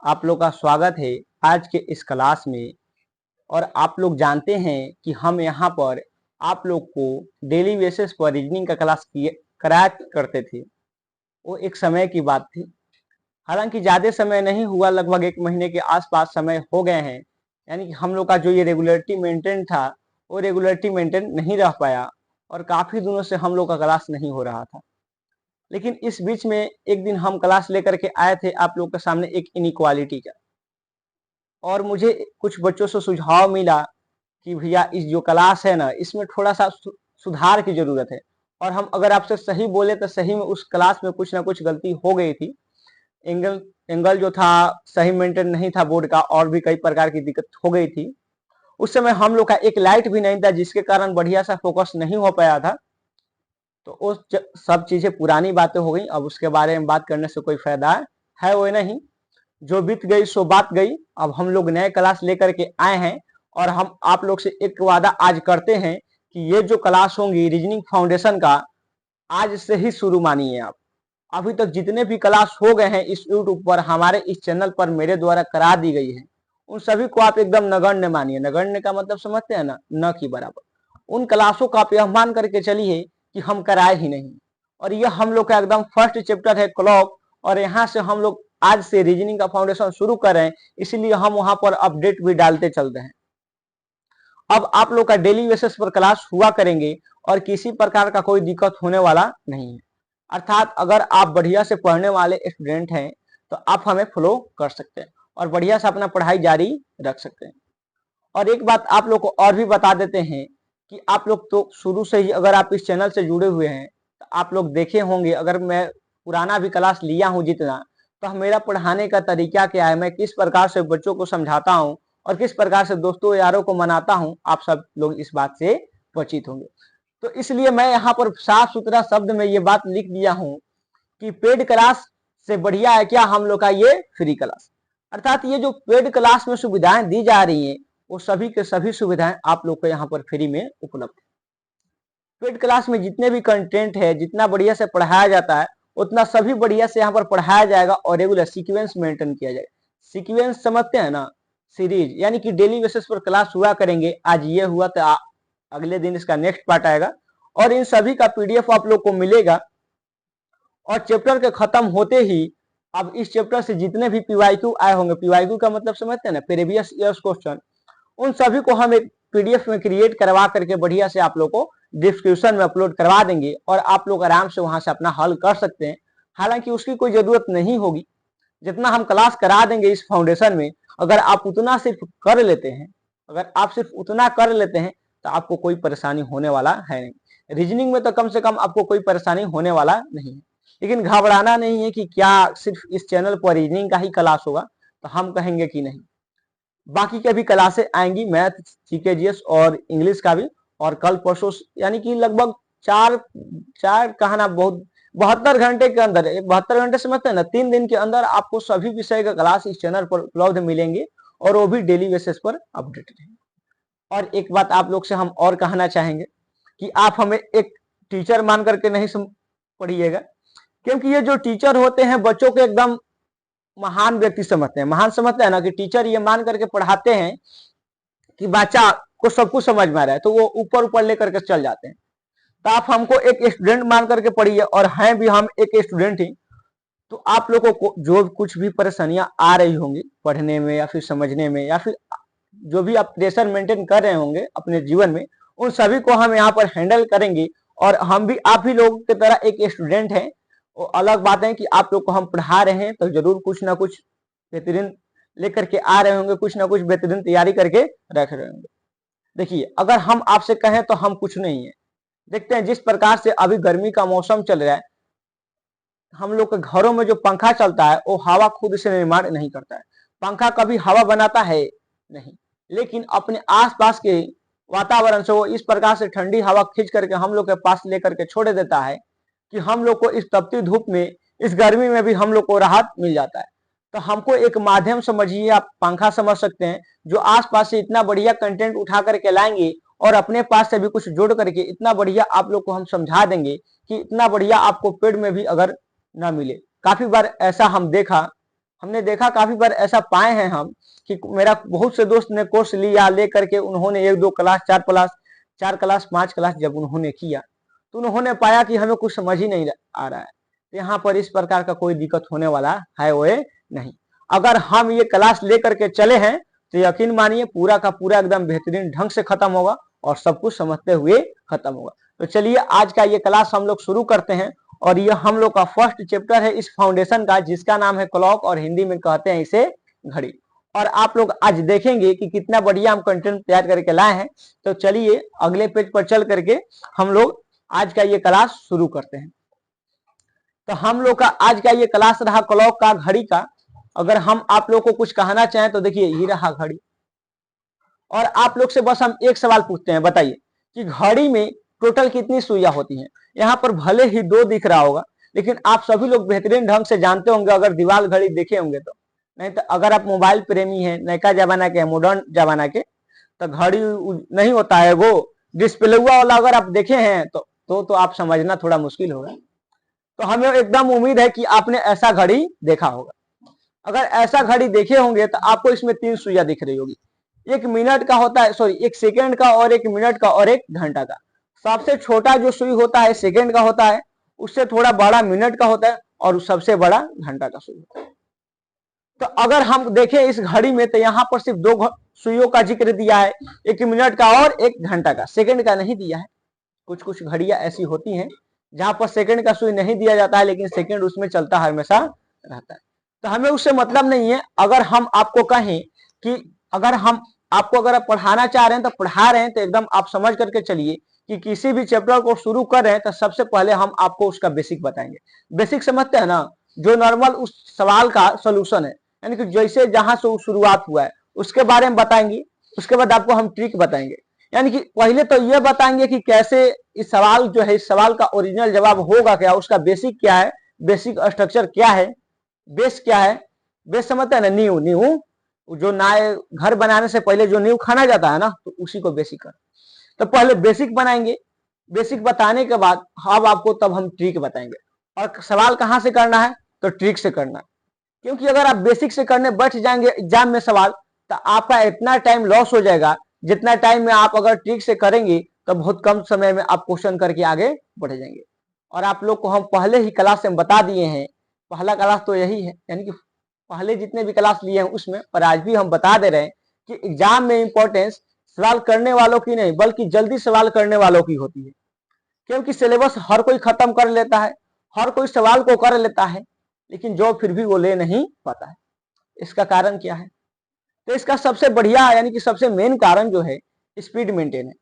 आप लोग का स्वागत है आज के इस क्लास में। और आप लोग जानते हैं कि हम यहाँ पर आप लोग को डेली बेसिस पर रीजनिंग का क्लास कराया करते थे। वो एक समय की बात थी, हालांकि ज़्यादा समय नहीं हुआ, लगभग 1 महीने के आसपास समय हो गए हैं। यानी कि हम लोग का जो ये रेगुलरिटी मेंटेन था वो रेगुलरिटी मेंटेन नहीं रह पाया और काफ़ी दिनों से हम लोग का क्लास नहीं हो रहा था। लेकिन इस बीच में एक दिन हम क्लास लेकर के आए थे आप लोग के सामने एक इनइक्वालिटी का, और मुझे कुछ बच्चों से सुझाव मिला कि भैया इस जो क्लास है ना, इसमें थोड़ा सा सुधार की जरूरत है। और हम अगर आपसे सही बोले तो सही में उस क्लास में कुछ ना कुछ गलती हो गई थी। एंगल एंगल जो था सही मेंटेन नहीं था बोर्ड का, और भी कई प्रकार की दिक्कत हो गई थी। उस समय हम लोग का एक लाइट भी नहीं था, जिसके कारण बढ़िया सा फोकस नहीं हो पाया था। तो उस सब चीजें पुरानी बातें हो गई, अब उसके बारे में बात करने से कोई फायदा है वो नहीं। जो बीत गई सो बात गई। अब हम लोग नए क्लास लेकर के आए हैं और हम आप लोग से एक वादा आज करते हैं कि ये जो क्लास होंगी रीजनिंग फाउंडेशन का, आज से ही शुरू मानिए आप। अभी तक जितने भी क्लास हो गए हैं इस यूट्यूब पर, हमारे इस चैनल पर मेरे द्वारा करा दी गई है, उन सभी को आप एकदम नगण्य मानिए। नगण्य का मतलब समझते हैं ना, न की बराबर। उन क्लासों का आप यह मान करके चलिए कि हम कराए ही नहीं। और यह हम लोग का एकदम फर्स्ट चैप्टर है क्लॉक, और यहाँ से हम लोग आज से रीजनिंग का फाउंडेशन शुरू कर रहे हैं, इसलिए हम वहां पर अपडेट भी डालते चल रहे हैं। अब आप लोग का डेली बेसिस पर क्लास हुआ करेंगे और किसी प्रकार का कोई दिक्कत होने वाला नहीं है। अर्थात अगर आप बढ़िया से पढ़ने वाले स्टूडेंट हैं तो आप हमें फॉलो कर सकते हैं और बढ़िया से अपना पढ़ाई जारी रख सकते हैं। और एक बात आप लोग को और भी बता देते हैं कि आप लोग तो शुरू से ही अगर आप इस चैनल से जुड़े हुए हैं तो आप लोग देखे होंगे, अगर मैं पुराना भी क्लास लिया हूं जितना, तो मेरा पढ़ाने का तरीका क्या है, मैं किस प्रकार से बच्चों को समझाता हूं और किस प्रकार से दोस्तों यारों को मनाता हूं, आप सब लोग इस बात से परिचित होंगे। तो इसलिए मैं यहाँ पर साफ सुथरा शब्द में ये बात लिख दिया हूं कि पेड क्लास से बढ़िया है क्या हम लोग का ये फ्री क्लास। अर्थात ये जो पेड क्लास में सुविधाएं दी जा रही हैं वो सभी के सभी सुविधाएं आप लोग को यहाँ पर फ्री में उपलब्ध है। पेड क्लास में जितने भी कंटेंट है, जितना बढ़िया से पढ़ाया जाता है उतना सभी बढ़िया से यहाँ पर पढ़ाया जाएगा और रेगुलर सीक्वेंस मेंटेन किया जाएगा। सीक्वेंस समझते हैं ना, सीरीज, यानी कि डेली बेसिस पर क्लास हुआ करेंगे। आज ये हुआ तो अगले दिन इसका नेक्स्ट पार्ट आएगा और इन सभी का पीडीएफ आप लोग को मिलेगा। और चैप्टर के खत्म होते ही अब इस चैप्टर से जितने भी पीवाईक्यू आए होंगे, पीवाईक्यू का मतलब समझते हैं ना, प्रीवियस ईयर्स क्वेश्चन, उन सभी को हम एक पीडीएफ में क्रिएट करवा करके बढ़िया से आप लोग को डिस्क्रिप्शन में अपलोड करवा देंगे और आप लोग आराम से वहां से अपना हल कर सकते हैं। हालांकि उसकी कोई जरूरत नहीं होगी, जितना हम क्लास करा देंगे इस फाउंडेशन में, अगर आप उतना सिर्फ कर लेते हैं, अगर आप सिर्फ उतना कर लेते हैं तो आपको कोई परेशानी होने वाला है नहीं। रीजनिंग में तो कम से कम आपको कोई परेशानी होने वाला नहीं है। लेकिन घबराना नहीं है कि क्या सिर्फ इस चैनल पर रीजनिंग का ही क्लास होगा, तो हम कहेंगे कि नहीं, बाकी के भी क्लासें आएंगी, मैथ, जीकेजीएस और इंग्लिश का भी। और कल परसों यानी कि लगभग चार चार कहना बहुत 72 घंटे के अंदर, 72 घंटे समझते हैं ना, 3 दिन के अंदर आपको सभी विषय का क्लास इस चैनल पर उपलब्ध मिलेंगे और वो भी डेली बेसिस पर अपडेट रहेंगे। और एक बात आप लोग से हम और कहना चाहेंगे कि आप हमें एक टीचर मान करके नहीं पढ़िएगा, क्योंकि ये जो टीचर होते हैं बच्चों के एकदम महान व्यक्ति समझते हैं। महान समझते हैं ना कि टीचर ये मान करके पढ़ाते हैं कि बच्चा को सब कुछ समझ में आ रहा है, तो वो ऊपर ऊपर लेकर के चल जाते हैं। तो आप हमको एक स्टूडेंट मान करके पढ़िए, और हैं भी हम एक स्टूडेंट ही। तो आप लोगों को जो कुछ भी परेशानियां आ रही होंगी पढ़ने में या फिर समझने में, या फिर जो भी आप प्रेशर मेंटेन कर रहे होंगे अपने जीवन में, उन सभी को हम यहाँ पर हैंडल करेंगे। और हम भी आप ही लोगों की तरह एक स्टूडेंट हैं। वो अलग बात है कि आप लोग को हम पढ़ा रहे हैं तो जरूर कुछ ना कुछ बेहतरीन लेकर के आ रहे होंगे, कुछ ना कुछ बेहतरीन तैयारी करके रख रहे होंगे। देखिए, अगर हम आपसे कहें तो हम कुछ नहीं है। देखते हैं जिस प्रकार से अभी गर्मी का मौसम चल रहा है, हम लोग के घरों में जो पंखा चलता है वो हवा खुद से निर्माण नहीं करता है। पंखा कभी हवा बनाता है नहीं, लेकिन अपने आसपास के वातावरण से वो इस प्रकार से ठंडी हवा खींच करके हम लोग के पास लेकर के छोड़ देता है कि हम लोग को इस तपती धूप में, इस गर्मी में भी हम लोग को राहत मिल जाता है। तो हमको एक माध्यम समझिए, आप पंखा समझ सकते हैं, जो आसपास से इतना बढ़िया कंटेंट उठा करके लाएंगे और अपने पास से भी कुछ जोड़ करके इतना बढ़िया आप लोग को हम समझा देंगे कि इतना बढ़िया आपको पेड़ में भी अगर ना मिले। काफी बार ऐसा हम देखा, हमने देखा काफी बार ऐसा पाए हैं हम कि मेरा बहुत से दोस्त ने कोर्स लिया, ले करके उन्होंने 1-2 क्लास, 4 क्लास 5 क्लास जब उन्होंने किया तो उन्होंने पाया कि हमें कुछ समझ ही नहीं आ रहा है। तो यहाँ पर इस प्रकार का कोई दिक्कत होने वाला है वो नहीं। अगर हम ये क्लास ले करके चले हैं तो यकीन मानिए पूरा का पूरा एकदम बेहतरीन ढंग से खत्म होगा और सब कुछ समझते हुए खत्म होगा। तो चलिए आज का ये क्लास हम लोग शुरू करते हैं और ये हम लोग का फर्स्ट चैप्टर है इस फाउंडेशन का, जिसका नाम है क्लॉक और हिंदी में कहते हैं इसे घड़ी। और आप लोग आज देखेंगे कि कितना बढ़िया हम कंटेंट तैयार करके लाए हैं। तो चलिए अगले पेज पर चल करके हम लोग आज का ये क्लास शुरू करते हैं। तो हम लोग का आज का ये क्लास रहा क्लॉक का, घड़ी का। अगर हम आप लोग को कुछ कहना चाहें तो देखिए ये रहा घड़ी, और आप लोग से बस हम एक सवाल पूछते हैं, बताइए कि घड़ी में टोटल कितनी सुइयां होती हैं। यहाँ पर भले ही 2 दिख रहा होगा, लेकिन आप सभी लोग बेहतरीन ढंग से जानते होंगे अगर दीवार घड़ी देखे होंगे तो। नहीं तो अगर आप मोबाइल प्रेमी हैं, नयका जमाना के, मॉडर्न जमाना के, तो घड़ी नहीं होता है वो डिस्प्ले वाला। अगर आप देखे हैं तो आप समझना थोड़ा मुश्किल होगा। तो हमें एकदम उम्मीद है कि आपने ऐसा घड़ी देखा होगा। अगर ऐसा घड़ी देखे होंगे तो आपको इसमें 3 सुइयां दिख रही होगी। 1 मिनट का होता है, सॉरी 1 सेकेंड का, और 1 मिनट का, और 1 घंटा का। सबसे छोटा जो सुई होता है सेकेंड का होता है, उससे थोड़ा बड़ा मिनट का होता है, और सबसे बड़ा घंटा का सुई होता है। तो अगर हम देखें इस घड़ी में तो यहाँ पर सिर्फ 2 सुइयों का जिक्र दिया है, 1 मिनट का और 1 घंटा का, सेकेंड का नहीं दिया है। कुछ कुछ घड़ियां ऐसी होती हैं जहां पर सेकेंड का सुई नहीं दिया जाता है, लेकिन सेकेंड उसमें चलता है, हमेशा रहता है। तो हमें उससे मतलब नहीं है। अगर हम आपको कहें कि अगर हम आपको अगर आप पढ़ाना चाह रहे हैं तो पढ़ा रहे हैं, तो एकदम आप समझ करके चलिए कि किसी भी चैप्टर को शुरू कर रहे हैं तो सबसे पहले हम आपको उसका बेसिक बताएंगे। बेसिक समझते हैं ना, जो नॉर्मल उस सवाल का सोल्यूशन है, यानी कि जैसे जहां से शुरुआत हुआ है उसके बारे में बताएंगे। उसके बाद आपको हम ट्रिक बताएंगे, यानी कि पहले तो ये बताएंगे कि कैसे इस सवाल जो है, इस सवाल का ओरिजिनल जवाब होगा क्या, उसका बेसिक क्या है, बेसिक स्ट्रक्चर क्या है, बेस क्या है। बेस समझते हैं ना, नींव। नींव जो नए घर बनाने से पहले जो नींव खाना जाता है ना, तो उसी को बेसिक कर। तो पहले बेसिक बनाएंगे, बेसिक बताने के बाद अब आपको तब हम ट्रिक बताएंगे। और सवाल कहाँ से करना है, तो ट्रिक से करना है। क्योंकि अगर आप बेसिक से करने बैठ जाएंगे एग्जाम में सवाल, तो आपका इतना टाइम लॉस हो जाएगा, जितना टाइम में आप अगर ट्रिक से करेंगे तो बहुत कम समय में आप क्वेश्चन करके आगे बढ़ जाएंगे। और आप लोग को हम पहले ही क्लास में बता दिए हैं, पहला क्लास तो यही है, यानी कि पहले जितने भी क्लास लिए हैं उसमें, पर आज भी हम बता दे रहे हैं कि एग्जाम में इंपॉर्टेंस सवाल करने वालों की नहीं, बल्कि जल्दी सवाल करने वालों की होती है। क्योंकि सिलेबस हर कोई खत्म कर लेता है, हर कोई सवाल को कर लेता है, लेकिन जो फिर भी वो ले नहीं पाता है। इसका कारण क्या है? तो इसका सबसे बढ़िया यानी कि सबसे मेन कारण जो है, स्पीड मेंटेन है।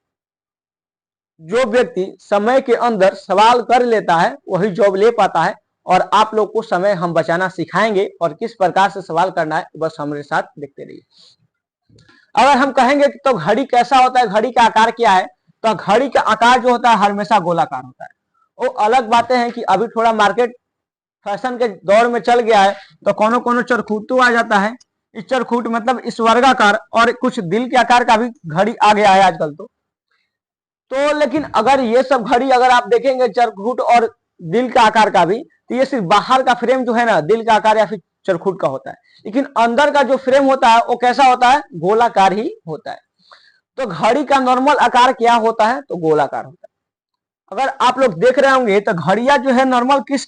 जो व्यक्ति समय के अंदर सवाल कर लेता है वही जॉब ले पाता है। और आप लोग को समय हम बचाना सिखाएंगे, और किस प्रकार से सवाल करना है बस हमारे साथ देखते रहिए। अगर हम कहेंगे कि तो घड़ी कैसा होता है, घड़ी का आकार क्या है, तो घड़ी का आकार जो होता है हमेशा गोलाकार होता है। वो अलग बातें हैं कि अभी थोड़ा मार्केट फैशन के दौर में चल गया है, तो कोनो कोनो चरखूटू आ जाता है। इस चरखूट मतलब इस वर्गाकार, और कुछ दिल के आकार का भी घड़ी आ गया है आजकल तो लेकिन अगर ये सब घड़ी अगर आप देखेंगे चरखूट और दिल का आकार का भी, तो ये सिर्फ बाहर का फ्रेम जो है ना दिल का आकार या फिर चरखूट का होता है, लेकिन अंदर का जो फ्रेम होता है वो कैसा होता है, गोलाकार ही होता है। तो घड़ी का नॉर्मल आकार क्या होता है, तो गोलाकार होता है। अगर आप लोग देख रहे होंगे तो घड़िया जो है नॉर्मल किस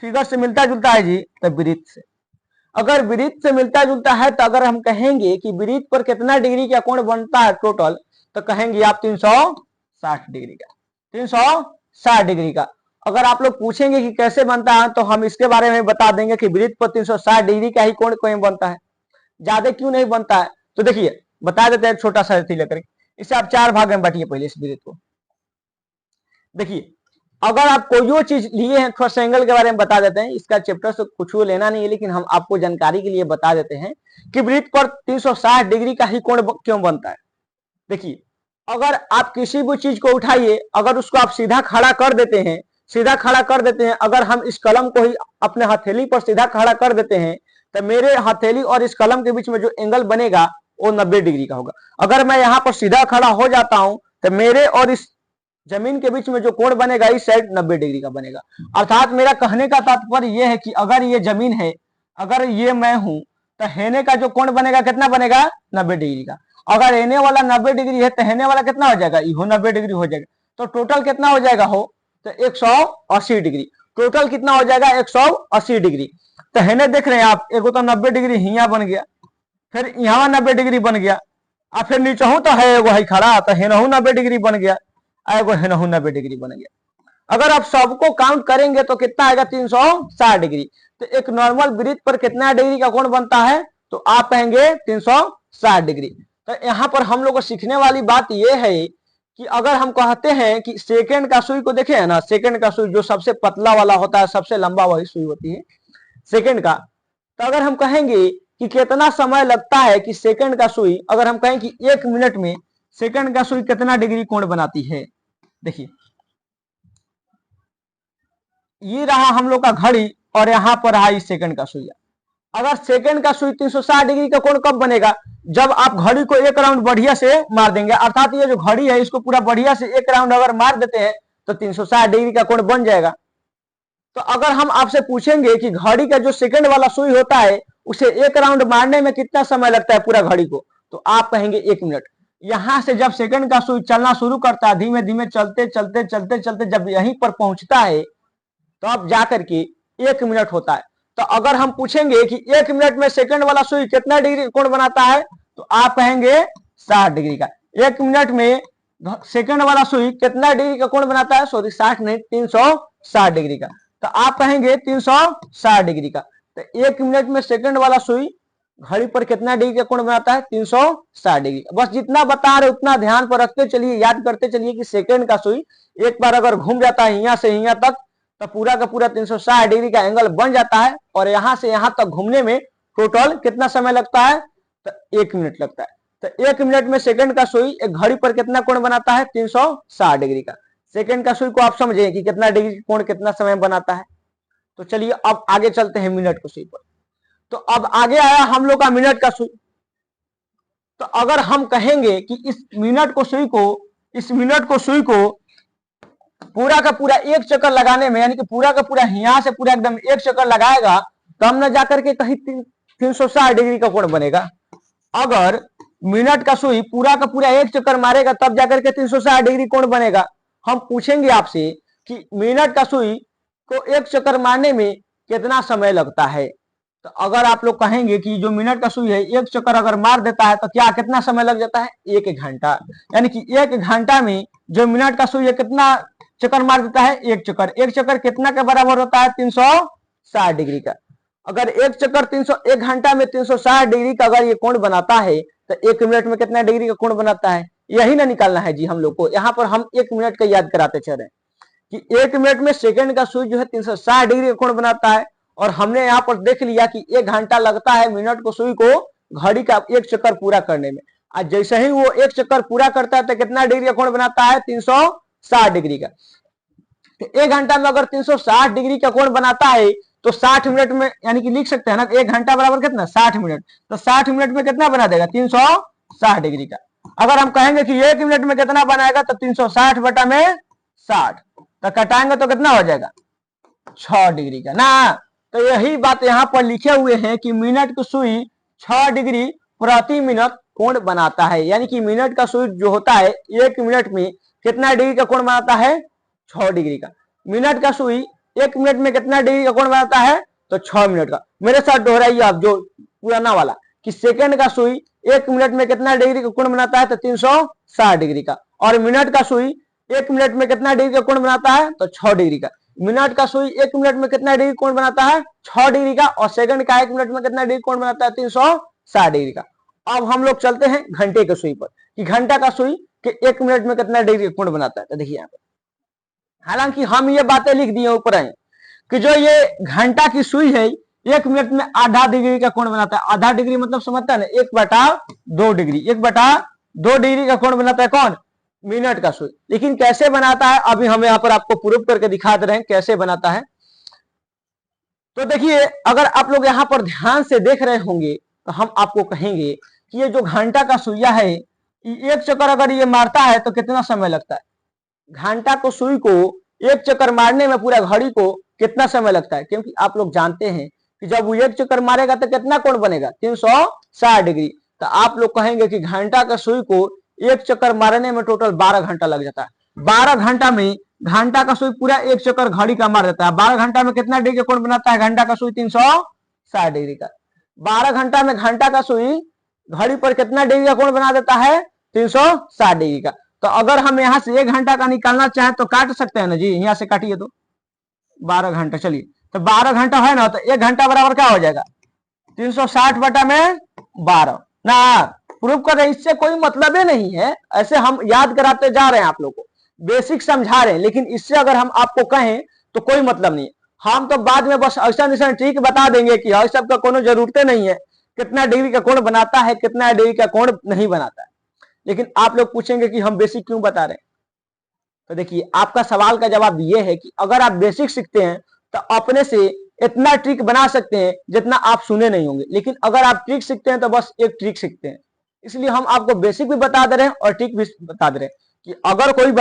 फिगर से मिलता जुलता है जी, तो वृत्त से। अगर वृत्त से मिलता जुलता है तो अगर हम कहेंगे कि वृत्त पर कितना डिग्री का कोण बनता है टोटल, तो कहेंगे आप 360 डिग्री का, 360 डिग्री का। अगर आप लोग पूछेंगे कि कैसे बनता है, तो हम इसके बारे में बता देंगे कि वृत्त पर 360 डिग्री का ही कोण बनता है, ज्यादा क्यों नहीं बनता है। तो देखिए बता देते हैं छोटा सा लेकर, इसे आप 4 भाग में बांटिए पहले इस वृत्त को। देखिए अगर आप कोई चीज लिए हैं, थोड़ा सा एंगल के बारे में बता देते हैं, इसका चैप्टर से कुछ लेना नहीं है, लेकिन हम आपको जानकारी के लिए बता देते हैं कि वृत्त पर 360 डिग्री का ही कोण क्यों बनता है। देखिए अगर आप किसी भी चीज को उठाइए, अगर उसको आप सीधा खड़ा कर देते हैं, सीधा खड़ा कर देते हैं, अगर हम इस कलम को ही अपने हथेली पर सीधा खड़ा कर देते हैं, तो मेरे हथेली और इस कलम के बीच में जो एंगल बनेगा वो 90 डिग्री का होगा। अगर मैं यहाँ पर सीधा खड़ा हो जाता हूं तो मेरे और इस जमीन के बीच में जो कोण बनेगा इस साइड 90 डिग्री का बनेगा। अर्थात मेरा कहने का तात्पर्य यह है कि अगर ये जमीन है, अगर ये मैं हूं तो हेने का जो कोण बनेगा कितना बनेगा 90 डिग्री का। अगर एने वाला 90 डिग्री है तो हेने वाला कितना हो जाएगा, इहो 90 डिग्री हो जाएगा। तो टोटल कितना हो जाएगा हो, तो 180 डिग्री। टोटल कितना हो जाएगा 180 डिग्री। तो हेने देख रहे हैं आप, एगो तो 90 डिग्री हिया बन गया, फिर यहाँ 90 डिग्री बन गया, और फिर नीचे हूं तो है एगो है खड़ा, तो हेनहू 90 डिग्री बन गया, एगो हेनहू 90 डिग्री बन गया। अगर आप सबको काउंट करेंगे तो कितना आएगा 360 डिग्री। तो एक नॉर्मल वृत्त पर कितना डिग्री का कोण बनता है, तो आप कहेंगे 360 डिग्री। तो यहाँ पर हम लोग को सीखने वाली बात यह है कि अगर हम कहते हैं कि सेकंड का सुई को देखे है ना, सेकंड का सुई जो सबसे पतला वाला होता है, सबसे लंबा वही सुई होती है सेकंड का। तो अगर हम कहेंगे कि कितना समय लगता है कि सेकंड का सुई, अगर हम कहें कि 1 मिनट में सेकंड का सुई कितना डिग्री कोण बनाती है, देखिए ये रहा हम लोग का घड़ी और यहाँ पर रहा इस सेकंड का सुई। अगर सेकंड का सुई 360 डिग्री का कोण कब बनेगा, जब आप घड़ी को एक राउंड बढ़िया से मार देंगे, अर्थात ये जो घड़ी है इसको पूरा बढ़िया से एक राउंड अगर मार देते हैं तो 360 डिग्री का कोण बन जाएगा। तो अगर हम आपसे पूछेंगे कि घड़ी का जो सेकंड वाला सुई होता है उसे एक राउंड मारने में कितना समय लगता है पूरा घड़ी को, तो आप कहेंगे 1 मिनट। यहां से जब सेकंड का सुई चलना शुरू करता है, धीमे धीमे चलते चलते चलते चलते जब यहीं पर पहुंचता है तो अब जाकर के 1 मिनट होता है। तो अगर हम पूछेंगे कि 1 मिनट में सेकंड वाला सुई कितना डिग्री कोण बनाता है, तो आप कहेंगे 60 डिग्री का। 1 मिनट में सेकंड वाला सुई कितना डिग्री का कोण बनाता है, सॉरी 60 नहीं 360 डिग्री का। तो आप कहेंगे 360 डिग्री का। तो 1 मिनट में सेकंड वाला सुई घड़ी पर कितना डिग्री का कोण बनाता है, 360 डिग्री। बस जितना बता रहे उतना ध्यान पर रखते चलिए, याद करते चलिए कि सेकंड का सुई एक बार अगर घूम जाता है यहाँ से यहाँ तक तो पूरा का पूरा 360 डिग्री का एंगल बन जाता है, और यहाँ से यहाँ तक घूमने में टोटल कितना समय लगता है, तो 1 मिनट लगता है। तो 1 मिनट में सेकंड का सुई एक घड़ी पर कितना कोण बनाता है, 360 डिग्री का। सेकंड का सुई को आप समझे कि कितना डिग्री कोण कितना समय बनाता है। तो चलिए अब आगे चलते हैं मिनट के सुई पर। तो अब आगे आया हम लोग का मिनट का सुई। तो अगर हम कहेंगे कि इस मिनट को सुई को पूरा का पूरा एक चक्कर लगाने में, यानी कि पूरा का पूरा यहाँ से पूरा एकदम एक चक्कर लगाएगा तब न जाकर के कहीं 360 डिग्री का कोण बनेगा। अगर मिनट का सुई पूरा का पूरा एक चक्कर मारेगा तब जाकर के 360 डिग्री कोण बनेगा। हम पूछेंगे आपसे कि मिनट का सुई को एक चक्कर मारने में कितना समय लगता है, तो अगर आप लोग कहेंगे कि जो मिनट का सुई है एक चक्कर अगर मार देता है तो क्या कितना समय लग जाता है, 1 घंटा। यानी कि 1 घंटा में जो मिनट का सुई है कितना चक्कर मार देता है, 1 चक्कर। 1 चक्कर कितना के बराबर होता है, 360 डिग्री का। अगर 1 चक्कर 1 घंटा में 360 डिग्री का अगर ये कोण बनाता है तो 1 मिनट में कितना डिग्री का कोण बनाता है, यही ना निकालना है जी हम लोग को। यहाँ पर हम 1 मिनट का याद कराते चल रहे हैं कि 1 मिनट में सेकंड का सुई जो है 360 डिग्री का कोण बनाता है, और हमने यहाँ पर देख लिया कि 1 घंटा लगता है मिनट को सुई को घड़ी का एक चक्कर पूरा करने में। आज जैसे ही वो एक चक्कर पूरा करता है तो कितना डिग्री का कोण बनाता है, 360 डिग्री का। तो 1 घंटा में अगर 360 डिग्री का कोण बनाता है तो 60 मिनट में, यानी कि लिख सकते हैं ना 1 घंटा बराबर कितना, 60 मिनट। तो 60 मिनट में कितना बना देगा, 360 डिग्री का। अगर हम कहेंगे कि 1 मिनट में कितना बनाएगा तो 360 बटा में 60, तो कटाएंगे तो कितना हो जाएगा, 6 डिग्री का ना। तो यही बात यहाँ पर लिखे हुए हैं कि मिनट की सुई 6 डिग्री प्रति मिनट कोण बनाता है। यानी कि मिनट का सुई जो होता है 1 मिनट में कितना डिग्री का कोण बनाता है, 6 डिग्री का। मिनट का सुई 1 मिनट में कितना डिग्री का कोण बनाता है, तो 6 मिनट का। मेरे साथ दोहराइए आप जो पुराना वाला कि सेकंड का सुई 1 मिनट में कितना डिग्री का कोण बनाता है, तो 360 डिग्री का। और मिनट का सुई 1 मिनट में कितना डिग्री का कोण बनाता है, तो 6 डिग्री का। मिनट का सुई 1 मिनट में कितना डिग्री कोण बनाता है, 6 डिग्री का। और सेकंड का 1 मिनट में कितना डिग्री कोण बनाता है, 360 डिग्री का। अब हम लोग चलते हैं घंटे के सुई पर कि घंटा का सुई के 1 मिनट में कितना डिग्री कोण बनाता है। तो देखिए यहाँ पर हालांकि हम ये बातें लिख दिए ऊपर है कि जो ये घंटा की सुई है 1 मिनट में आधा डिग्री का कोण बनाता है। आधा डिग्री मतलब समझता है ना, 1/2 डिग्री, 1/2 डिग्री का कोण बनाता है कौन, मिनट का सुई। लेकिन कैसे बनाता है अभी हम यहाँ पर आपको प्रूफ करके दिखा दे रहे हैं कैसे बनाता है। तो देखिए अगर आप लोग यहाँ पर ध्यान से देख रहे होंगे तो हम आपको कहेंगे कि ये जो घंटा का सुइया है एक चक्कर अगर ये मारता है तो कितना समय लगता है। घंटा को सुई को एक चक्कर मारने में पूरा घड़ी को कितना समय लगता है, क्योंकि आप लोग जानते हैं कि जब वो एक चक्कर मारेगा तो कितना कोण बनेगा, 360 डिग्री। तो आप लोग कहेंगे कि घंटा का सुई को एक चक्कर मारने में टोटल 12 घंटा लग जाता है। 12 घंटा में घंटा का सुई पूरा एक चक्कर घड़ी का मार देता है। 12 घंटा में कितना डिग्री का कोण बनाता है घंटा का सुई, 360 डिग्री का। 12 घंटा में घंटा का सुई घड़ी पर कितना डिग्री का कोण बना देता है, 360 डिग्री का। तो अगर हम यहाँ से 1 घंटा का निकालना चाहें तो काट सकते हैं ना जी, यहाँ से काटिए तो 12 घंटा। चलिए तो 12 घंटा है ना, तो 1 घंटा बराबर क्या हो जाएगा, 360 बटा में 12 ना। प्रूफ कर रहे हैं, इससे कोई मतलब ही नहीं है, ऐसे हम याद कराते जा रहे हैं, आप लोग को बेसिक समझा रहे हैं, लेकिन इससे अगर हम आपको कहें तो कोई मतलब नहीं है। हम तो बाद में बस ऐसा ट्रिक बता देंगे कि ये सब का कोनो जरूरत नहीं है, कितना डिग्री का कोण बनाता है, कितना डिग्री का कोण नहीं बनाता है। लेकिन आप लोग पूछेंगे कि हम बेसिक क्यों बता रहे हैं, तो देखिए आपका सवाल का जवाब ये है कि अगर आप बेसिक सीखते हैं तो अपने से इतना ट्रिक बना सकते हैं जितना आप सुने नहीं होंगे। लेकिन अगर आप ट्रिक सीखते हैं तो बस एक ट्रिक सीखते हैं। इसलिए हम आपको बेसिक भी बता दे रहे हैं और ट्रिक भी बता दे रहे हैं कि अगर कोई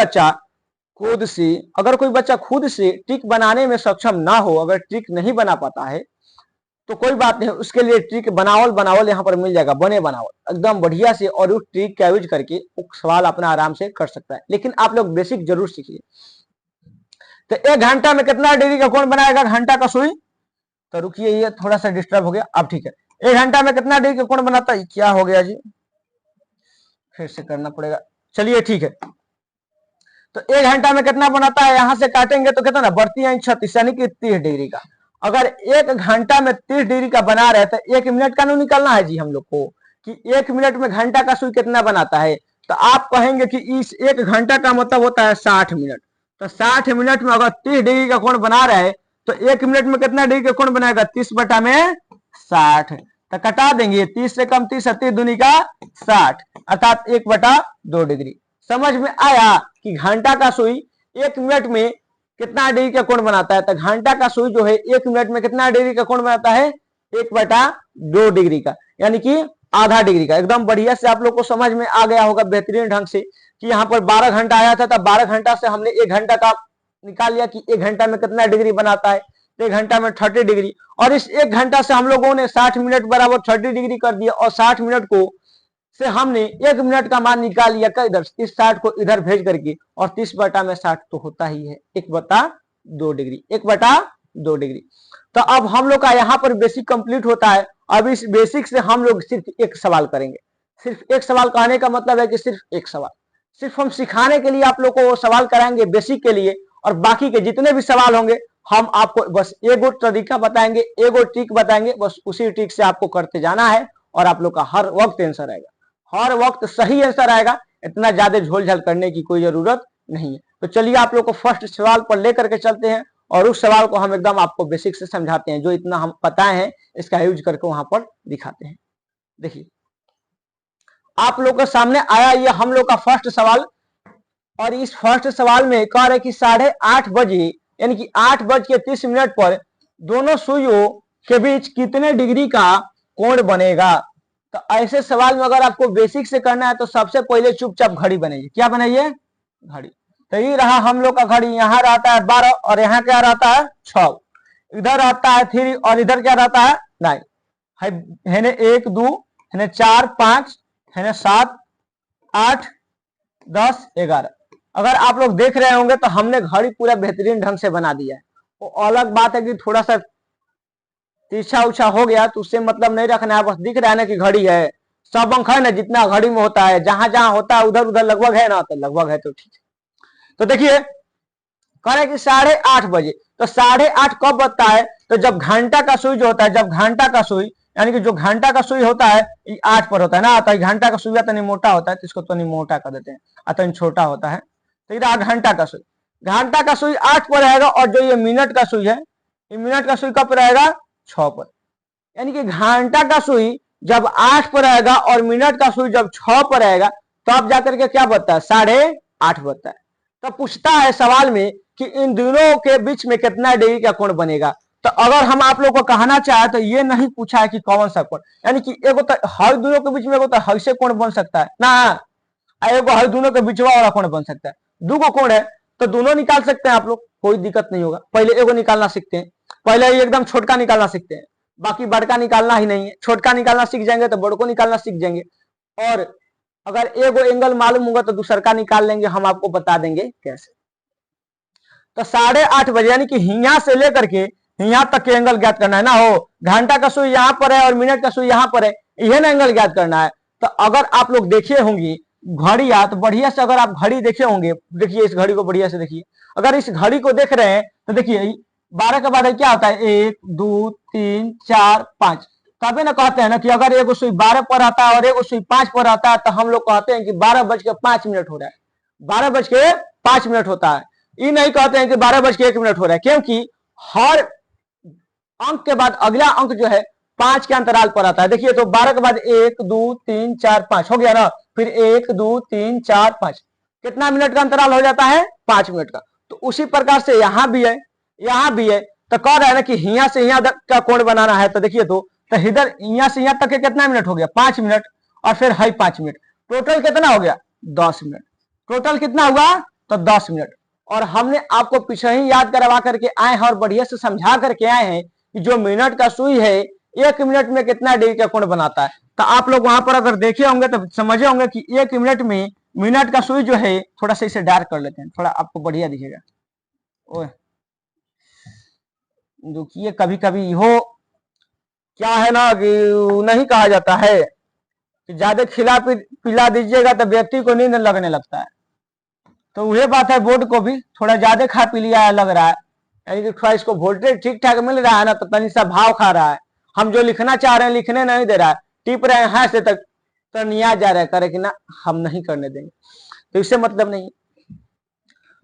बच्चा खुद से ट्रिक बनाने में सक्षम ना हो, अगर ट्रिक नहीं बना पाता है तो कोई बात नहीं, उसके लिए ट्रिक बनावल यहाँ पर मिल जाएगा, बने बनावल एकदम बढ़िया से, और उस ट्रिक का यूज करके सवाल अपना आराम से कर सकता है। लेकिन आप लोग बेसिक जरूर सीखिए। तो 1 घंटा में कितना डिग्री का कोण बनाएगा घंटा का सुई, तो रुकिए ये थोड़ा सा डिस्टर्ब हो गया, अब ठीक है। 1 घंटा में कितना डिग्री का कोण बनाता है, क्या हो गया जी, फिर से करना पड़ेगा। चलिए ठीक है, तो 1 घंटा में कितना बनाता है, यहां से काटेंगे तो कितना, बढ़ती है 36 यानी कि 30 डिग्री का। अगर 1 घंटा में 30 डिग्री का बना रहे तो 1 मिनट का नहीं निकालना है जी हम लोग को कि 1 मिनट में घंटा का सुई कितना बनाता है। तो आप कहेंगे कि इस 1 घंटा का मतलब होता है 60 मिनट। तो 60 मिनट में अगर 30 डिग्री का कोण बना रहे तो 1 मिनट में कितना डिग्री का कोण बनाएगा, 30 बटा में 60। तो कटा देंगे, 30 से कम 30, 30 दूनी का 60 अर्थात 1 बटा 2 डिग्री। समझ में आया कि घंटा का सुई 1 मिनट में कितना डिग्री का कोण बनाता है। तो घंटा का सुई जो है 1 मिनट में कितना डिग्री का कोण बनाता है, 1 बटा 2 डिग्री का, यानी कि आधा डिग्री का। एकदम बढ़िया से आप लोग को समझ में आ गया होगा बेहतरीन ढंग से कि यहाँ पर 12 घंटा आया था, तो 12 घंटा से हमने 1 घंटा का निकाल लिया कि 1 घंटा में कितना डिग्री बनाता है, 1 घंटा में 30 डिग्री। और इस 1 घंटा से हम लोगों ने 60 मिनट बराबर 30 डिग्री कर दिया, और 60 मिनट को से हमने 1 मिनट का मान निकाल लिया इधर, इस 60 को इधर भेज करके, और 30 बटा में 60 तो होता ही है 1 बटा 2 डिग्री, 1 बटा 2 डिग्री। तो अब हम लोग का यहाँ पर बेसिक कंप्लीट होता है। अब इस बेसिक से हम लोग सिर्फ एक सवाल करेंगे। सिर्फ एक सवाल कहने का मतलब है कि सिर्फ एक सवाल, सिर्फ हम सिखाने के लिए आप लोग को वो सवाल कराएंगे बेसिक के लिए, और बाकी के जितने भी सवाल होंगे हम आपको बस एगो तरीका बताएंगे, एगो ट्रिक बताएंगे, बस उसी ट्रिक से आपको करते जाना है, और आप लोग का हर वक्त आंसर आएगा, हर वक्त सही आंसर आएगा। इतना ज्यादा झोल झाल करने की कोई जरूरत नहीं है। तो चलिए आप लोग को फर्स्ट सवाल पर लेकर के चलते हैं, और उस सवाल को हम एकदम आपको बेसिक से समझाते हैं, जो इतना हम पता है इसका यूज करके वहां पर दिखाते हैं। देखिए आप लोग के सामने आया ये हम लोग का फर्स्ट सवाल, और इस फर्स्ट सवाल में कह रहे कि 8:30 बजे यानी कि 8:30 पर दोनों सुइयों के बीच कितने डिग्री का कोण बनेगा। तो ऐसे सवाल में अगर आपको बेसिक से करना है तो सबसे पहले चुपचाप घड़ी बनाइए। क्या बनाइए, घड़ी। तो ये रहा हम लोग का घड़ी, यहाँ रहता है 12 और यहाँ क्या रहता है 6, इधर रहता है 3 और इधर क्या रहता है 9 है ने 1 2 है ने 4 5 है ने 7 8 10 11। अगर आप लोग देख रहे होंगे तो हमने घड़ी पूरा बेहतरीन ढंग से बना दिया है। वो अलग बात है कि थोड़ा सा तिरछा उछा हो गया तो उससे मतलब नहीं रखना है, बस दिख रहा है ना कि घड़ी है, सब अंक है ना जितना घड़ी में होता है, जहां जहां होता है उधर उधर लगभग है ना, तो लगभग है तो ठीक है। तो देखिए कह रहे कि 8:30 बजे, तो 8:30 कब बजता है, तो जब घंटा का सुई जो होता है, जब घंटा का सुई यानी कि जो घंटा का सुई होता है 8 पर होता है ना, तो घंटा का सुई तो मोटा होता है, तो इसको तो मोटा कर देते हैं, अतन छोटा होता है। तो ये घंटा का सुई, घंटा का सुई 8 पर रहेगा, और जो ये मिनट का सुई है, ये मिनट का सुई कब रहेगा 6 पर। यानी कि घंटा का सुई जब 8 पर रहेगा और मिनट का सुई जब 6 पर रहेगा, तो अब जाकर के क्या बचता है 8:30 बचता है। तो पूछता है सवाल में कि इन दोनों के बीच में कितना डिग्री का कोण बनेगा। तो अगर हम आप लोग को कहना चाहे तो ये नहीं पूछा है कि कौन सा कोण, यानी कि एगो तो हर दोनों के बीच में एगो तो ऐसे कोण बन सकता है ना, एगो हर दोनों के बीच वाला कोण बन सकता है। दो कोण है तो दोनों निकाल सकते हैं आप लोग, कोई दिक्कत नहीं होगा। पहले एगो निकालना सीखते हैं, पहले एकदम छोटका निकालना सीखते हैं। बाकी बड़का निकालना ही नहीं है। छोटका निकालना सीख जाएंगे तो बड़को निकालना सीख जाएंगे। और अगर एगो एंगल मालूम होगा तो दूसर का निकाल लेंगे, हम आपको बता देंगे कैसे। तो 8:30 बजे यानी कि यहाँ से लेकर के यहाँ तक के एंगल ज्ञात करना है ना। हो घंटा का सुई यहाँ पर है और मिनट का सुई यहाँ पर है, यह ना एंगल ज्ञात करना है। तो अगर आप लोग देखे होंगे घड़ी या तो बढ़िया से, अगर आप घड़ी देखे होंगे, देखिए इस घड़ी को बढ़िया से देखिए। अगर इस घड़ी को देख रहे हैं तो देखिए 12 के बाद क्या होता है, 1 2 3 4 5। तभी ना कहते हैं ना कि अगर एगो सुई 12 पर आता है और एगो सुई 5 पर आता है तो हम लोग कहते हैं कि 12:05 हो रहा है, 12:05 होता है। ये नहीं कहते हैं कि 12:01 हो रहा है, क्योंकि हर अंक के बाद अगला अंक जो है 5 के अंतराल पर आता है। देखिए तो 12 के बाद 1 2 3 4 5 हो गया ना, फिर 1 2 3 4 5, कितना मिनट का अंतराल हो जाता है, 5 मिनट का। तो उसी प्रकार से यहाँ भी है, यहाँ भी है। तो कह रहा है ना कि यहाँ से यहाँ तक का कोण बनाना है। तो देखिए तो इधर यहाँ से यहाँ तक के कितना मिनट हो गया, 5 मिनट, और फिर है 5 मिनट, टोटल कितना हो गया, 10 मिनट। टोटल कितना हुआ, तो 10 मिनट। और हमने आपको पीछे ही याद करवा करके आए हैं और बढ़िया से समझा करके आए हैं कि जो मिनट का सुई है 1 मिनट में कितना डिग्री का कोण बनाता है। तो आप लोग वहां पर अगर देखे होंगे तो समझे होंगे कि 1 मिनट में मिनट का सुई जो है, थोड़ा सा इसे डार्क कर लेते हैं, थोड़ा आपको बढ़िया दिखेगा। ओए देखिए कभी कभी हो क्या है ना कि नहीं कहा जाता है कि ज्यादा खिला पिला दीजिएगा तो व्यक्ति को नींद लगने लगता है। तो वही बात है, बोर्ड को भी थोड़ा ज्यादा खा पी लिया लग रहा है, यानी कि थोड़ा इसको वोल्टेज ठीक ठाक मिल रहा है ना, तो तनी सा भाव खा रहा है। हम जो लिखना चाह रहे हैं लिखने नहीं दे रहा है, टिप रहे हैं हाँ से तक तो निया जा रहा है, करे कि ना हम नहीं करने देंगे, तो इससे मतलब नहीं।